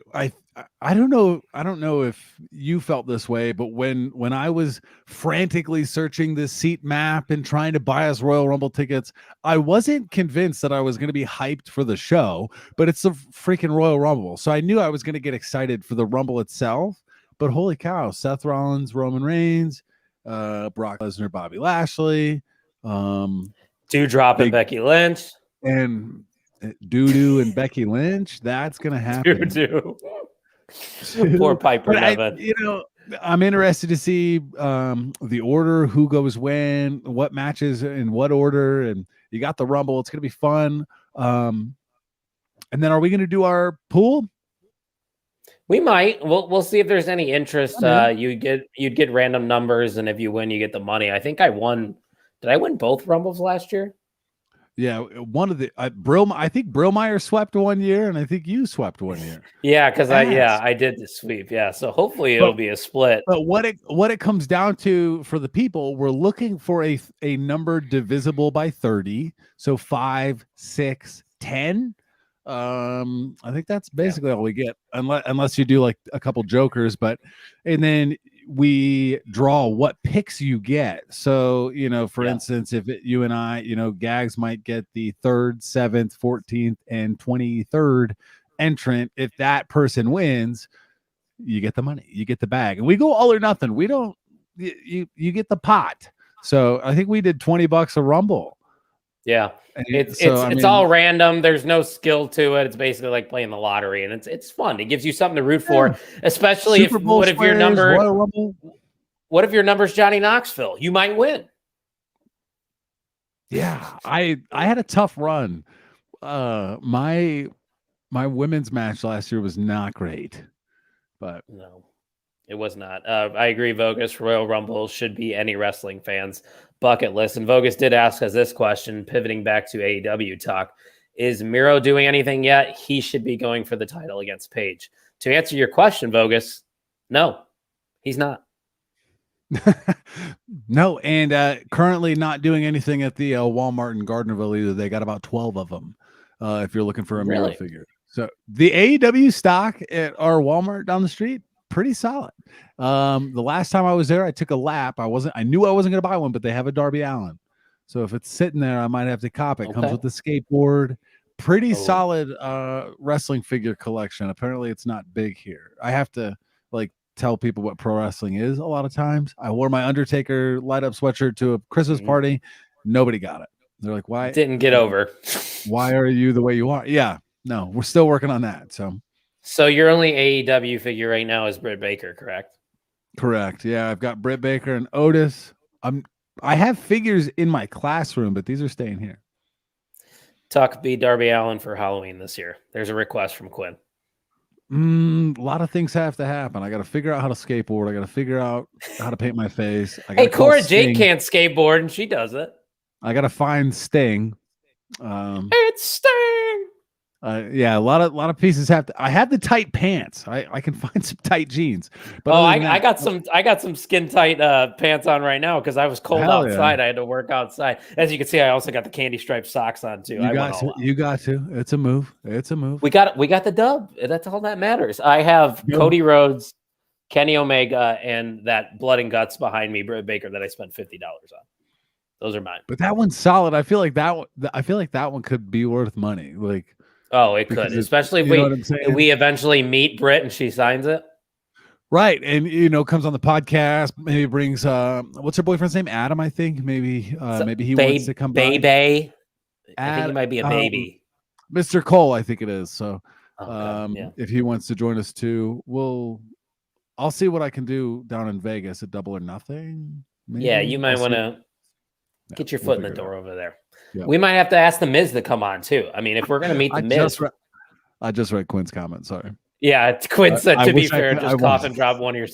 I don't know if you felt this way, but when I was frantically searching this seat map and trying to buy us Royal Rumble tickets, I wasn't convinced that I was going to be hyped for the show, but it's a freaking Royal Rumble. So I knew I was going to get excited for the Rumble itself, but holy cow, Seth Rollins, Roman Reigns, Brock Lesnar, Bobby Lashley, Doudrop and Becky Lynch, and Doo-Doo and Becky Lynch. That's going to happen. Doo-Doo. Poor Piper Niven. I'm interested to see the order, who goes when, what matches in what order, and you got the Rumble. It's going to be fun. And then are we going to do our pool? We might. We'll see if there's any interest. Yeah, You'd get random numbers, and if you win, you get the money. I think I won. Did I win both Rumbles last year? Yeah, one of the I think Brillmeyer swept one year, and I think you swept one year. Yeah, because I did the sweep. Yeah, so hopefully it'll be a split. But what it comes down to for the people, we're looking for a number divisible by 30. So 5, 6, 10. I think that's basically all we get, unless you do like a couple jokers, and then we draw what picks you get. So, for instance, if you and I, Gags might get the 3rd, 7th, 14th, and 23rd entrant. If that person wins, you get the money, you get the bag, and we go all or nothing. We don't, you get the pot. So I think we did $20 a Rumble. Yeah. It's all random. There's no skill to it. It's basically like playing the lottery, and it's fun. It gives you something to root for, especially what if your number's Johnny Knoxville? You might win. Yeah, I had a tough run. My women's match last year was not great, but no, it was not. I agree. Vogus, Royal Rumble should be any wrestling fans' bucket list. And Vogus did ask us this question, pivoting back to AEW talk. Is Miro doing anything yet? He should be going for the title against Paige. To answer your question, Vogus, no, he's not. No, and currently not doing anything at the Walmart in Gardnerville either. They got about 12 of them if you're looking for a Miro figure. So the AEW stock at our Walmart down the street, pretty solid. The last time I was there, I took a lap. I knew I wasn't going to buy one, but they have a Darby Allin. So if it's sitting there, I might have to cop it. Comes with the skateboard. Pretty solid wrestling figure collection. Apparently it's not big here. I have to tell people what pro wrestling is a lot of times. I wore my Undertaker light up sweatshirt to a Christmas party. Nobody got it. They're like, why? Didn't get over. Why are you the way you are? Yeah. No, we're still working on that. So your only AEW figure right now is Britt Baker, correct? Correct. Yeah, I've got Britt Baker and Otis. I have figures in my classroom, but these are staying here. Tuck B. Darby Allin for Halloween this year. There's a request from Quinn. A lot of things have to happen. I got to figure out how to skateboard. I got to figure out how to paint my face. Hey, Cora Jake can't skateboard, and she does it. I got to find Sting. It's Sting. Yeah, a lot of pieces have to. I have the tight pants. I can find some tight jeans. But I got some skin tight pants on right now because I was cold outside. Yeah. I had to work outside. As you can see, I also got the candy striped socks on too. You got to. It's a move. We got the dub. That's all that matters. I have Cody Rhodes, Kenny Omega, and that Blood and Guts behind me, Britt Baker, that I spent $50 on. Those are mine. But that one's solid. I feel like that one could be worth money. Oh, it could, especially if we eventually meet Britt and she signs it. Right. And, comes on the podcast, maybe brings, what's her boyfriend's name? Adam, I think. Maybe he wants to come by. Baby. I think he might be a baby. Mr. Cole, I think it is. So yeah. If he wants to join us too, I'll see what I can do down in Vegas at Double or Nothing. Maybe. Yeah, you might want to get your foot in the door over there. Yep. We might have to ask the Miz to come on too. I mean, if we're going to meet the Miz. I just read Quinn's comment. Sorry. Yeah, Quinn said, to be fair, just cough and drop one of your.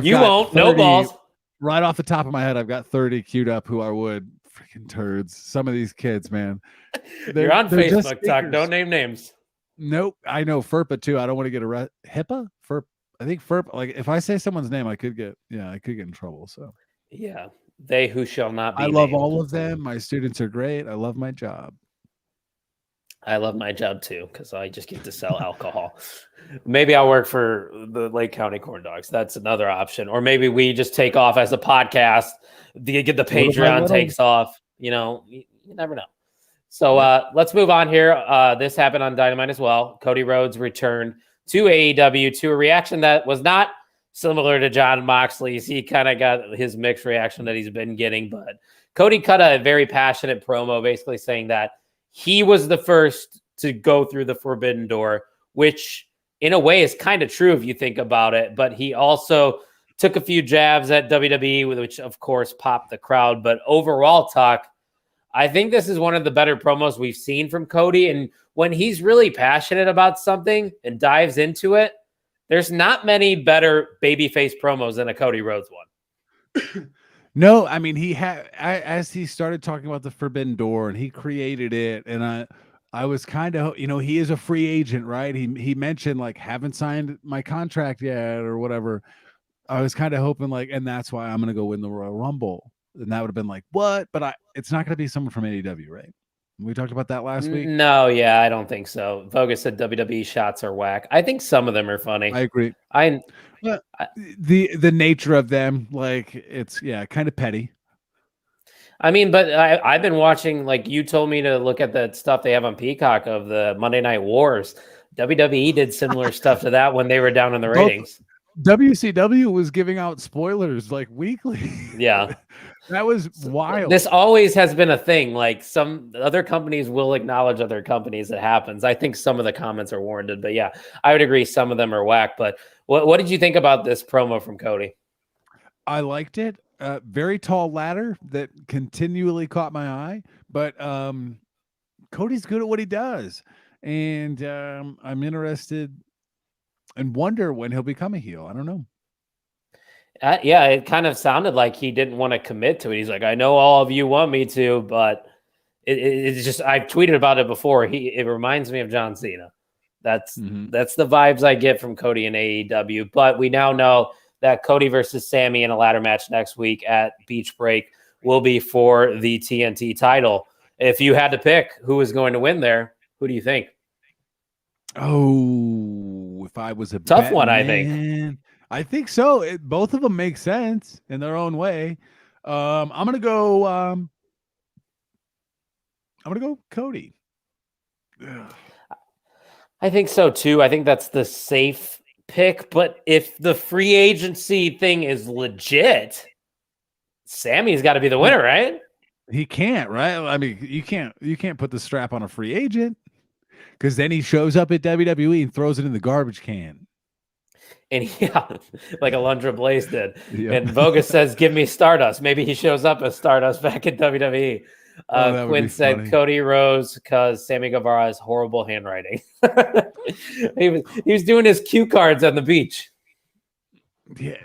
You won't. 30, no balls. Right off the top of my head, I've got 30 queued up who I would. Freaking turds. Some of these kids, man. You're on Facebook, Tuck. Don't name names. Nope. I know FERPA too. I don't want to get HIPAA? FERPA. I think FERPA. Like if I say someone's name, I could get in trouble. So. Yeah. They who shall not be. I love all of them. My students are great. I love my job. I love my job too because I just get to sell alcohol. Maybe I'll work for the Lake County Corn Dogs. That's another option. Or maybe we just take off as a podcast. Get the Patreon takes off. You never know. So let's move on here. This happened on Dynamite as well. Cody Rhodes returned to AEW to a reaction that was not similar to John Moxley's. He kind of got his mixed reaction that he's been getting, but Cody cut a very passionate promo basically saying that he was the first to go through the forbidden door, which in a way is kind of true if you think about it, but he also took a few jabs at WWE, which of course popped the crowd. But overall, Talk, I think this is one of the better promos we've seen from Cody. And when he's really passionate about something and dives into it, there's not many better babyface promos than a Cody Rhodes one. No, I mean, he had, as he started talking about the Forbidden Door and he created it. And I was kind of, he is a free agent, right? He mentioned like, haven't signed my contract yet or whatever. I was kind of hoping like, and that's why I'm going to go win the Royal Rumble. And that would have been like, what? But it's not going to be someone from AEW, right? We talked about that last week. No, yeah, I don't think so. Vogus said WWE shots are whack. I think some of them are funny. I agree. The nature of them, like it's kind of petty. I mean, but I've been watching, like you told me to look at the stuff they have on Peacock of the Monday Night Wars. WWE did similar stuff to that when they were down in the ratings. WCW was giving out spoilers like weekly. Yeah. That was wild. This always has been a thing. Like some other companies will acknowledge other companies. It happens. I think some of the comments are warranted, but yeah, I would agree some of them are whack. But what did you think about this promo from Cody? I liked it. Very tall ladder that continually caught my eye, but Cody's good at what he does. And I'm interested and wonder when he'll become a heel. I don't know. Yeah, it kind of sounded like he didn't want to commit to it. He's like, I know all of you want me to, but it's just, I've tweeted about it before. It reminds me of John Cena. That's the vibes I get from Cody and AEW. But we now know that Cody versus Sammy in a ladder match next week at Beach Break will be for the TNT title. If you had to pick who is going to win there, who do you think? Oh, if I was a tough one, I think. I think so. Both of them make sense in their own way. I'm gonna go Cody. Ugh. I think so too. I think that's the safe pick. But if the free agency thing is legit, Sammy's got to be the winner, right? He can't, right? I mean, you can't put the strap on a free agent because then he shows up at WWE and throws it in the garbage can. And like Alundra Blaze did. Yep. And Vogus says, give me Stardust. Maybe he shows up as Stardust back at WWE. Quinn said funny. Cody Rhodes because Sammy Guevara has horrible handwriting. he was doing his cue cards on the beach. Yeah.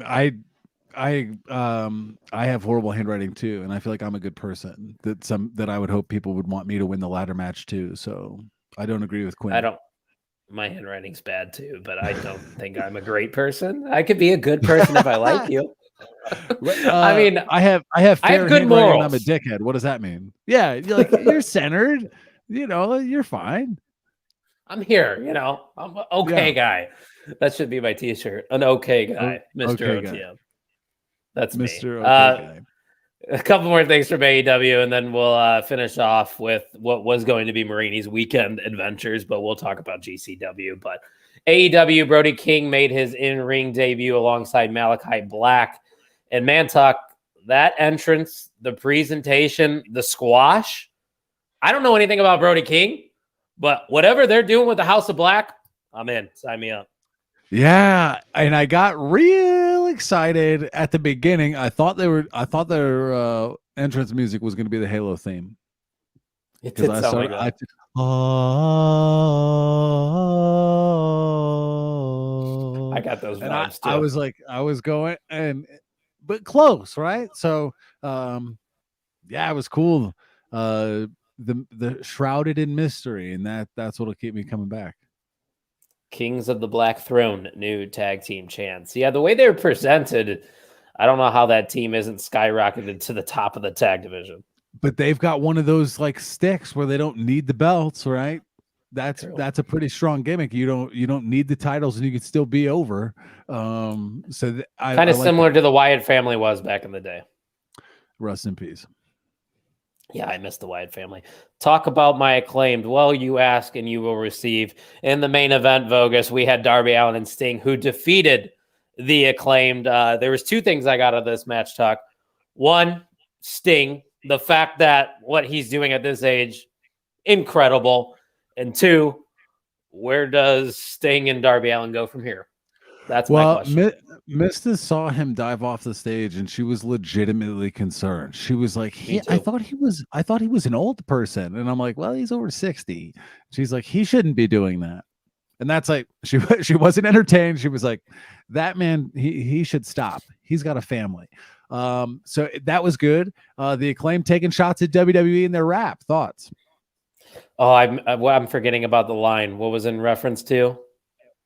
I have horrible handwriting too, and I feel like I'm a good person. That I would hope people would want me to win the ladder match too. So I don't agree with Quinn. My handwriting's bad too, but I don't think I'm a great person. I could be a good person if I like you. I mean, I have good morals. I'm a dickhead. What does that mean? Yeah, you're centered. You're fine. I'm here. I'm an okay guy. That should be my T-shirt. An okay guy, Mr. OTM. Guy. That's Mr. Okay guy. A couple more things from AEW, and then we'll finish off with what was going to be Marini's weekend adventures, but we'll talk about GCW. But AEW, Brody King made his in-ring debut alongside Malachi Black. And man, Tuck, that entrance, the presentation, the squash, I don't know anything about Brody King, but whatever they're doing with the House of Black, I'm in. Sign me up. Yeah, and I got real excited at the beginning. I thought their entrance music was going to be the Halo theme. It did sound like that. I got those vibes too. I was going but close, right? So it was cool. The shrouded in mystery, and that's what'll keep me coming back. Kings of the Black Throne, new tag team chants. Yeah, the way they were presented, I don't know how that team isn't skyrocketed to the top of the tag division. But they've got one of those like sticks where they don't need the belts, right? That's a pretty strong gimmick. You don't need the titles, and you can still be over. Kind of similar to the Wyatt family was back in the day. Rest in peace. Yeah, I missed the Wyatt family. Talk about my Acclaimed. Well, you ask and you will receive. In the main event, Vogus, we had Darby Allin and Sting, who defeated the Acclaimed. There was two things I got out of this match, Tuck. One, Sting, the fact that what he's doing at this age, incredible. And two, where does Sting and Darby Allin go from here? That's my question. Mista saw him dive off the stage, and she was legitimately concerned. She was like, Me I too. thought he was an old person," and I'm like, "Well, he's over 60." She's like, "He shouldn't be doing that," and that's like she wasn't entertained. She was like, "That man, he should stop. He's got a family." So that was good. The Acclaim taking shots at WWE in their rap. Thoughts? Oh, I'm forgetting about the line. What was in reference to?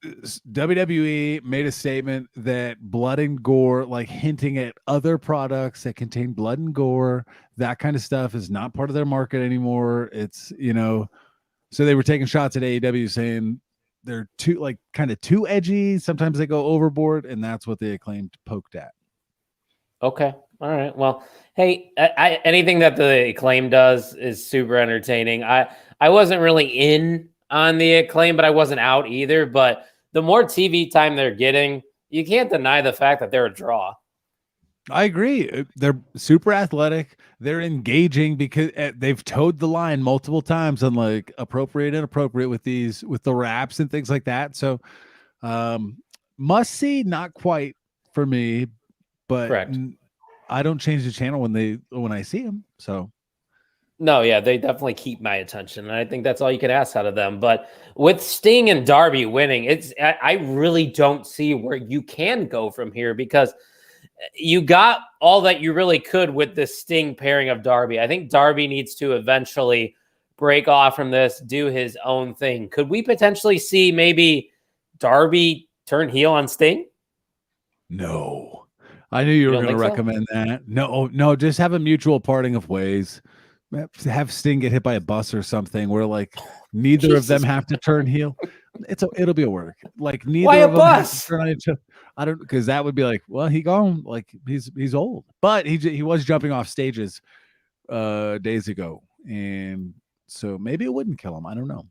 WWE made a statement that blood and gore, like hinting at other products that contain blood and gore, that kind of stuff is not part of their market anymore. It's, so they were taking shots at AEW saying they're kind of too edgy. Sometimes they go overboard, and that's what they Acclaimed poked at. Okay. All right. Well, hey, anything that the Acclaim does is super entertaining. I wasn't really in on the Acclaim, but I wasn't out either. But the more TV time they're getting, you can't deny the fact that they're a draw. I agree. They're super athletic. They're engaging because they've towed the line multiple times on like appropriate, inappropriate with the raps and things like that. So must see, not quite for me, but Correct. I don't change the channel when I see them. So no, yeah, they definitely keep my attention, and I think that's all you can ask out of them. But with Sting and Darby winning, I really don't see where you can go from here because you got all that you really could with this Sting pairing of Darby. I think Darby needs to eventually break off from this, do his own thing. Could we potentially see maybe Darby turn heel on Sting? No. I knew you were going to recommend that. No, just have a mutual parting of ways. Have Sting get hit by a bus or something where like neither of them have to turn heel. It'll be a work. Like neither Why of a them have bus? to turn on each other. I don't, because that would be like, well, he gone, like he's old, but he was jumping off stages days ago, and so maybe it wouldn't kill him. I don't know.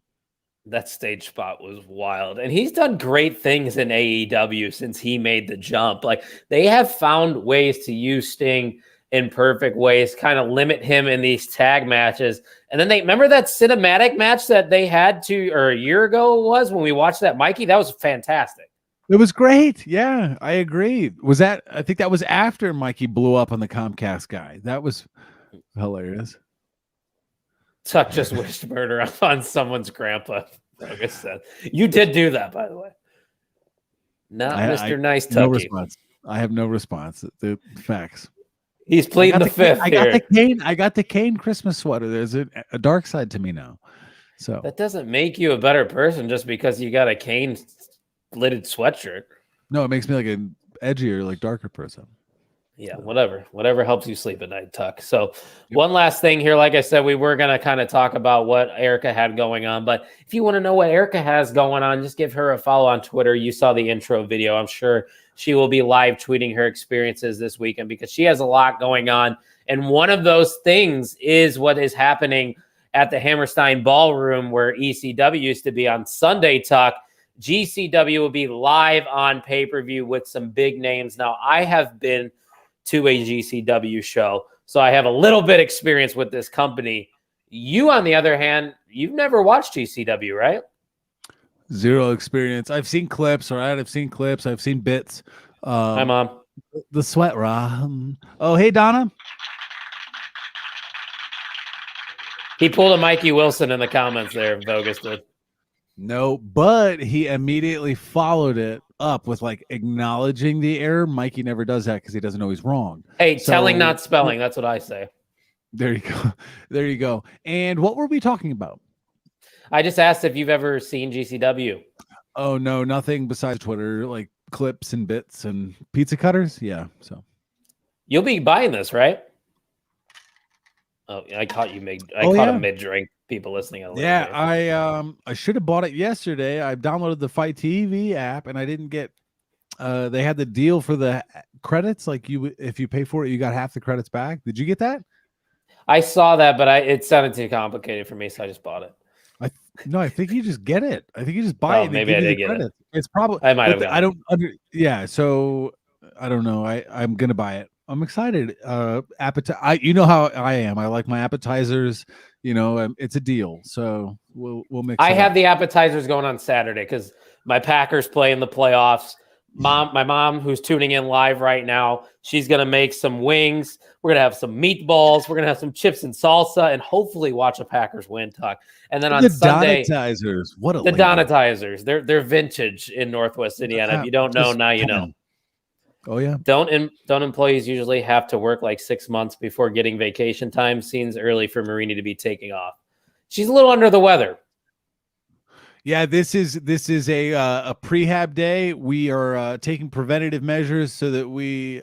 That stage spot was wild. And he's done great things in AEW since he made the jump. Like they have found ways to use Sting in perfect ways, kind of limit him in these tag matches. And then they remember that cinematic match that they had a year ago was when we watched that, Mikey? That was fantastic. It was great. Yeah, I agree. I think that was after Mikey blew up on the Comcast guy. That was hilarious. Tuck just wished murder on someone's grandpa. Like I said, you did do that, by the way. Not Mr. Nice Tucky. No response. I have no response. The facts. He's pleading the fifth. I got the Kane Christmas sweater. There's a dark side to me now. So that doesn't make you a better person just because you got a Kane lidded sweatshirt. No, it makes me like an edgier, like darker person. Yeah, whatever helps you sleep at night, Tuck. So one last thing here. Like I said, we were going to kind of talk about what Erica had going on. But if you want to know what Erica has going on, just give her a follow on Twitter. You saw the intro video. I'm sure she will be live tweeting her experiences this weekend because she has a lot going on. And one of those things is what is happening at the Hammerstein Ballroom where ECW used to be on Sunday, Tuck. GCW will be live on pay-per-view with some big names. Now, I have been to a GCW show, so I have a little bit experience with this company. You, on the other hand, you've never watched GCW, right? Zero experience. I've seen clips, all right? I've seen clips. I've seen bits. Hi, Mom. The sweat raw. Oh, hey, Donna. He pulled a Mikey Wilson in the comments there, Bogus did. No, but he immediately followed it up with like acknowledging the error. Mikey never does that because he doesn't know he's wrong. Hey, telling, not spelling. That's what I say. There you go. There you go. And what were we talking about? I just asked if you've ever seen GCW. Oh, no, nothing besides Twitter, like clips and bits and pizza cutters. Yeah. So you'll be buying this, right? Oh, I caught you him mid-drink. People listening on I should have bought it yesterday. I downloaded the Fight TV app and I didn't get they had the deal for the credits, like if you pay for it you got half the credits back. Did you get that? I saw that, but it sounded too complicated for me, so I just bought it. I think you just get it. I think you just buy it. Maybe I did get it. It's probably I might have. So I don't know. I'm gonna buy it. I'm excited. You know how I am. I like my appetizers. It's a deal. So we'll mix. I have the appetizers going on Saturday because my Packers play in the playoffs. My mom, who's tuning in live right now, she's going to make some wings. We're going to have some meatballs. We're going to have some chips and salsa and hopefully watch a Packers win, Tuck. And then on The Sunday, Donatizers. What a the lady. Donatizers. They're vintage in Northwest Indiana. If you don't know, now you know. Oh, yeah. Don't employees usually have to work like 6 months before getting vacation time? Seems early for Marini to be taking off. She's a little under the weather. Yeah, this is a prehab day. We are taking preventative measures so that we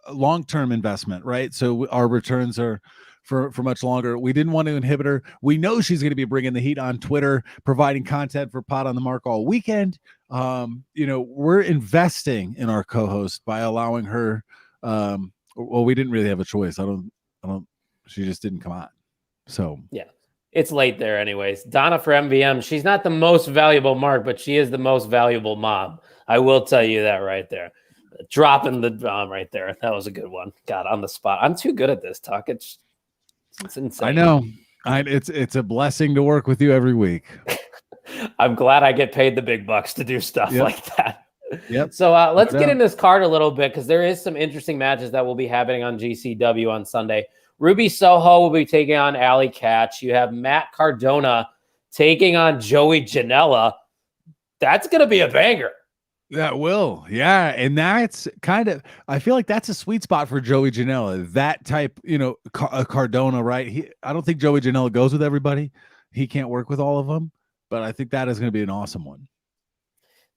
long-term investment, right? So our returns are for much longer. We didn't want to inhibit her. We know she's going to be bringing the heat on Twitter, providing content for Pot on the Mark all weekend. We're investing in our co-host by allowing her. Well, we didn't really have a choice. I don't. She just didn't come on. So yeah. It's late there anyways. Donna for MVM. She's not the most valuable Mark, but she is the most valuable mom. I will tell you that right there. Dropping the right there. That was a good one. God, on the spot. I'm too good at this, Tuck. It's insane. I know. It's a blessing to work with you every week. I'm glad I get paid the big bucks to do stuff like that. Yep. So let's get in this card a little bit because there is some interesting matches that will be happening on GCW on Sunday. Ruby Soho will be taking on Allie Katch. You have Matt Cardona taking on Joey Janela. That's going to be a banger. That will. Yeah. And that's kind of, I feel like that's a sweet spot for Joey Janela. That type, Cardona, right? I don't think Joey Janela goes with everybody. He can't work with all of them, but I think that is going to be an awesome one.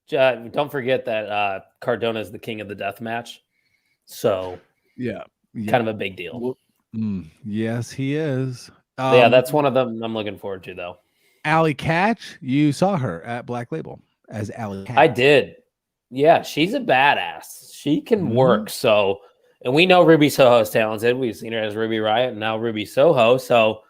Don't forget that Cardona is the king of the death match. So, yeah. Kind of a big deal. Well, yes, he is. Yeah, that's one of them I'm looking forward to, though. Allie Katch, you saw her at Black Label as Allie Katch. I did. Yeah, she's a badass. She can work. So, and we know Ruby Soho is talented. We've seen her as Ruby Riott and now Ruby Soho. So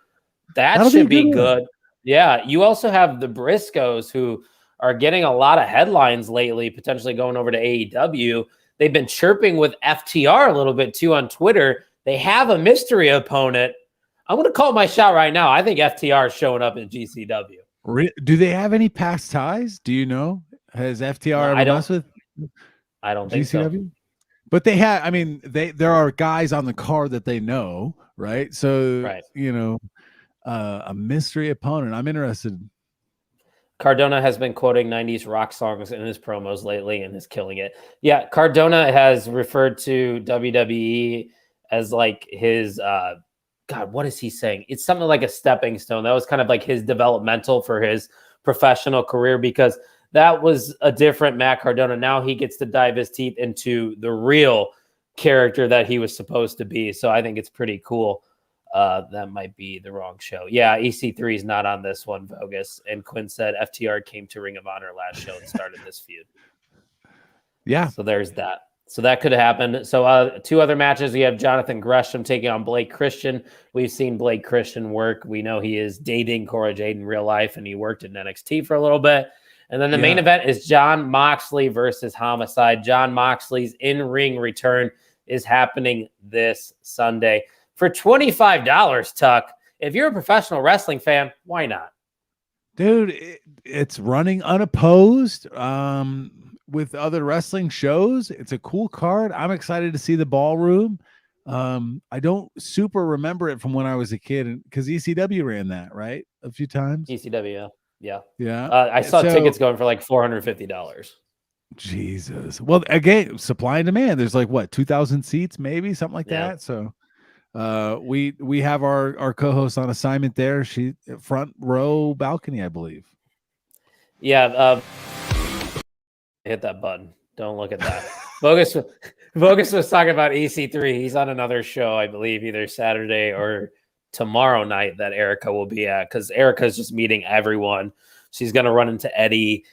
that'll should be good. Yeah. You also have the Briscoes who are getting a lot of headlines lately, potentially going over to AEW. They've been chirping with FTR a little bit too on Twitter. They have a mystery opponent. I'm going to call my shot right now. I think FTR is showing up in GCW. Do they have any past ties? Do you know? Has FTR ever messed with? I don't think so. But they have. I mean, there are guys on the card that they know, right? So, a mystery opponent. I'm interested. Cardona has been quoting 90s rock songs in his promos lately and is killing it. Yeah, Cardona has referred to WWE as like his God, what is he saying? It's something like a stepping stone. That was kind of like his developmental for his professional career because that was a different Matt Cardona. Now he gets to dive his teeth into the real character that he was supposed to be. So I think it's pretty cool. That might be the wrong show. Yeah, EC3 is not on this one, Bogus. And Quinn said FTR came to Ring of Honor last show and started this feud. Yeah. So there's that. So that could happen. So two other matches. We have Jonathan Gresham taking on Blake Christian. We've seen Blake Christian work. We know he is dating Cora Jade in real life, and he worked in NXT for a little bit. And then the main event is Jon Moxley versus Homicide. Jon Moxley's in-ring return is happening this Sunday. For $25, Tuck, if you're a professional wrestling fan, why not? Dude, it's running unopposed. With other wrestling shows, it's a cool card. I'm excited to see the ballroom. I don't super remember it from when I was a kid because ECW ran that, right? A few times. ECW, yeah. I saw tickets going for like $450. Jesus. Well, again, supply and demand. There's like what, 2,000 seats, maybe something like that. So we have our co-host on assignment there. She front row balcony, I believe. Yeah. Hit that button. Don't look at that. Bogus was talking about EC3. He's on another show, I believe, either Saturday or tomorrow night that Erica will be at because Erica's just meeting everyone. She's going to run into Eddie.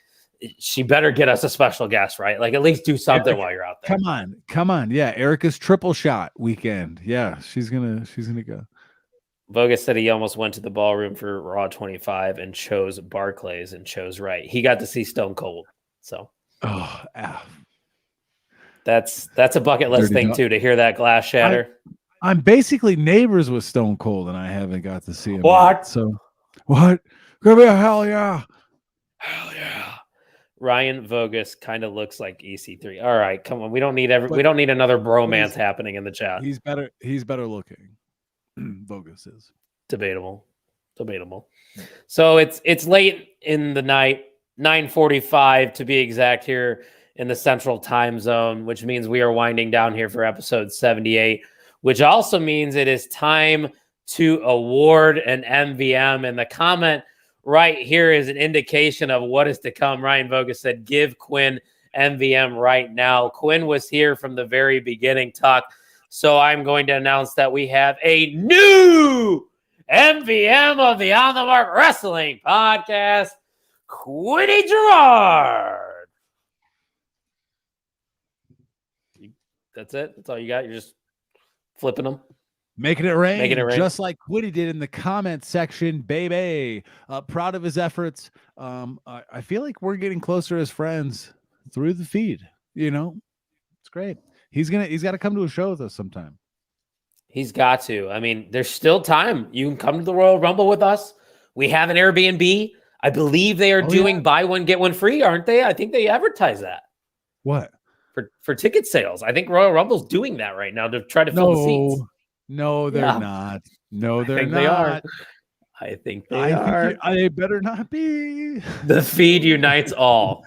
She better get us a special guest, right? Like at least do something while you're out there. Come on. Yeah. Erica's triple shot weekend. Yeah. She's going to go. Bogus said he almost went to the ballroom for Raw 25 and chose Barclays and chose right. He got to see Stone Cold. So. That's a bucket list thing too, to hear that glass shatter. I'm basically neighbors with Stone Cold and I haven't got to see him what yet, so what? Give me a hell yeah. Ryan Vogus kind of looks like EC3. All right, come on. We don't need another bromance happening in the chat. He's better looking. Vogus is Debatable. So it's late in the night, 9:45 to be exact here in the Central Time Zone, which means we are winding down here for episode 78, which also means it is time to award an MVM. And the comment right here is an indication of what is to come. Ryan Vogus said, give Quinn MVM right now. Quinn was here from the very beginning, Tuck. So I'm going to announce that we have a new MVM of the On the Mark Wrestling Podcast, Quinny Gerard. That's it? That's all you got? You're just flipping them? Making it rain, just like Quiddy did in the comment section, baby. Proud of his efforts. I feel like we're getting closer as friends through the feed. You know, it's great. He's got to come to a show with us sometime. He's got to. I mean, there's still time. You can come to the Royal Rumble with us. We have an Airbnb. I believe they are doing buy one, get one free, aren't they? I think they advertise that. What? For ticket sales. I think Royal Rumble's doing that right now to try to fill the seats. No, they're not. No, they're not. They are. I think they are. They better not be. The feed unites all.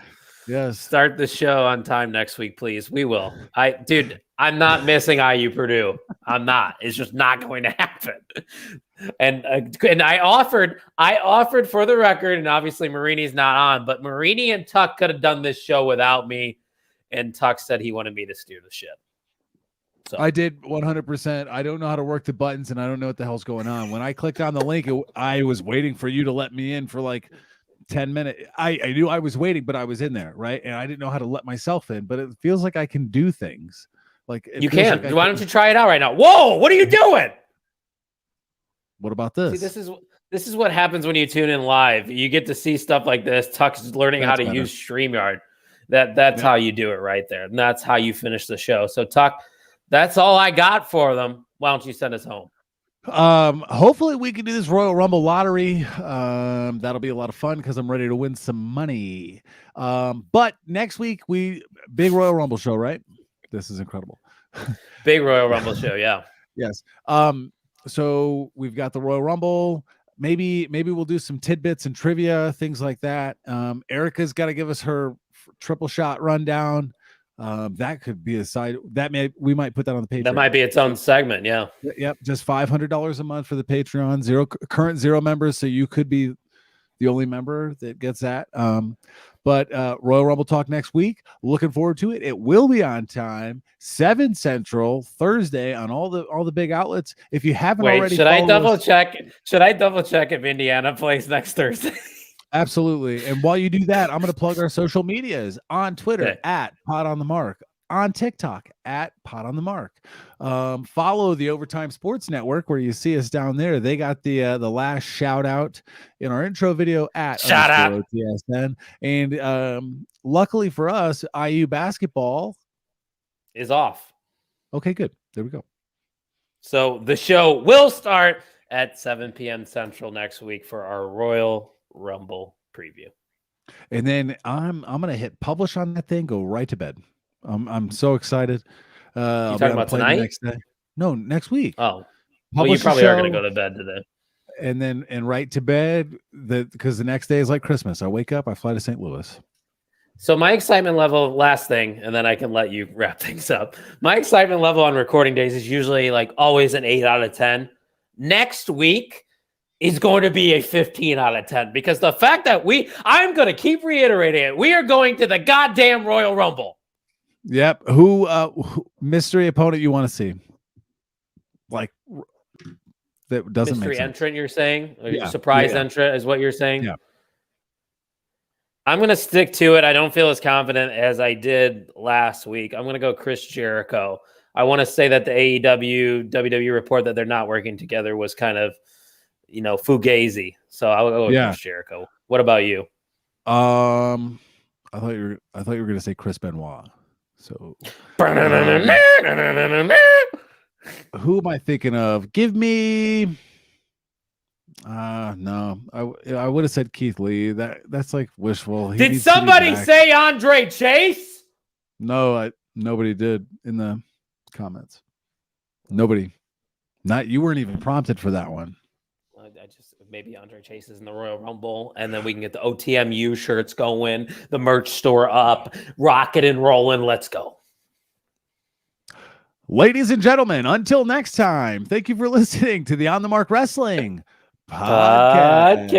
Yes. Start the show on time next week, please. We will. I'm not missing IU Purdue. I'm not. It's just not going to happen. And I offered for the record, and obviously Marini's not on, but Marini and Tuck could have done this show without me. And Tuck said he wanted me to steer the ship. So I did 100%. I don't know how to work the buttons, and I don't know what the hell's going on. When I clicked on the link, I was waiting for you to let me in for like 10 minutes. I knew I was waiting, but I was in there, right? And I didn't know how to let myself in, but it feels like I can do things. Like you can. Why don't you try it out right now? Whoa, what are you doing? What about this? See, this is what happens when you tune in live. You get to see stuff like this. Tuck's learning how to use StreamYard. That's how you do it right there. And that's how you finish the show. So Tuck, that's all I got for them. Why don't you send us home? Hopefully we can do this Royal Rumble lottery. That'll be a lot of fun because I'm ready to win some money. But next week big Royal Rumble show, right? This is incredible. Big Royal Rumble show, yeah. Yes. So we've got the Royal Rumble. Maybe we'll do some tidbits and trivia, things like that. Erica's got to give us her triple shot rundown. That could be a side we might put that on the Patreon. That might be its own segment. Yeah. Yep. Just $500 a month for the Patreon. Current zero members. So you could be the only member that gets that. But Royal Rumble talk next week. Looking forward to it. It will be on time, 7 Central, Thursday on all the big outlets. If you haven't already, should I double check? Should I double check if Indiana plays next Thursday? Absolutely. And while you do that, I'm going to plug our social medias on Twitter at Pod on the Mark, on TikTok at Pod on the Mark. Follow the Overtime Sports Network where you see us down there. They got the last shout out in our intro video at shout out OTSN. And luckily for us, IU basketball is off. Okay, good. There we go. So the show will start at 7 p.m. Central next week for our Royal Rumble preview. And then I'm gonna hit publish on that thing, go right to bed. I'm so excited. You talking about tonight? Next day. No, next week. Oh, well, you probably are gonna go to bed today. And then right to bed because the next day is like Christmas. I wake up, I fly to St. Louis. So my excitement level, last thing, and then I can let you wrap things up. My excitement level on recording days is usually like always an 8 out of 10. Next week is going to be a 15 out of 10 because the fact that I'm going to keep reiterating it. We are going to the goddamn Royal Rumble. Yep. Who mystery opponent you want to see? Like that doesn't mystery make sense. Entrant, you're saying? Or surprise entrant is what you're saying? Yeah. I'm going to stick to it. I don't feel as confident as I did last week. I'm going to go Chris Jericho. I want to say that the AEW, WWE report that they're not working together was kind of, fugazi. So I'll go with Chris Jericho. What about you? I thought you were going to say Chris Benoit. So who am I thinking of? Give me No, I would have said Keith Lee. That's like wishful. He Did needs to be somebody back. say Andre Chase? No, nobody did in the comments. Nobody. Not you weren't even prompted for that one. I just maybe Andre Chase is in the Royal Rumble, and then we can get the OTMU shirts going, the merch store up, rocking and rolling. Let's go. Ladies and gentlemen, until next time, thank you for listening to the On the Mark Wrestling podcast.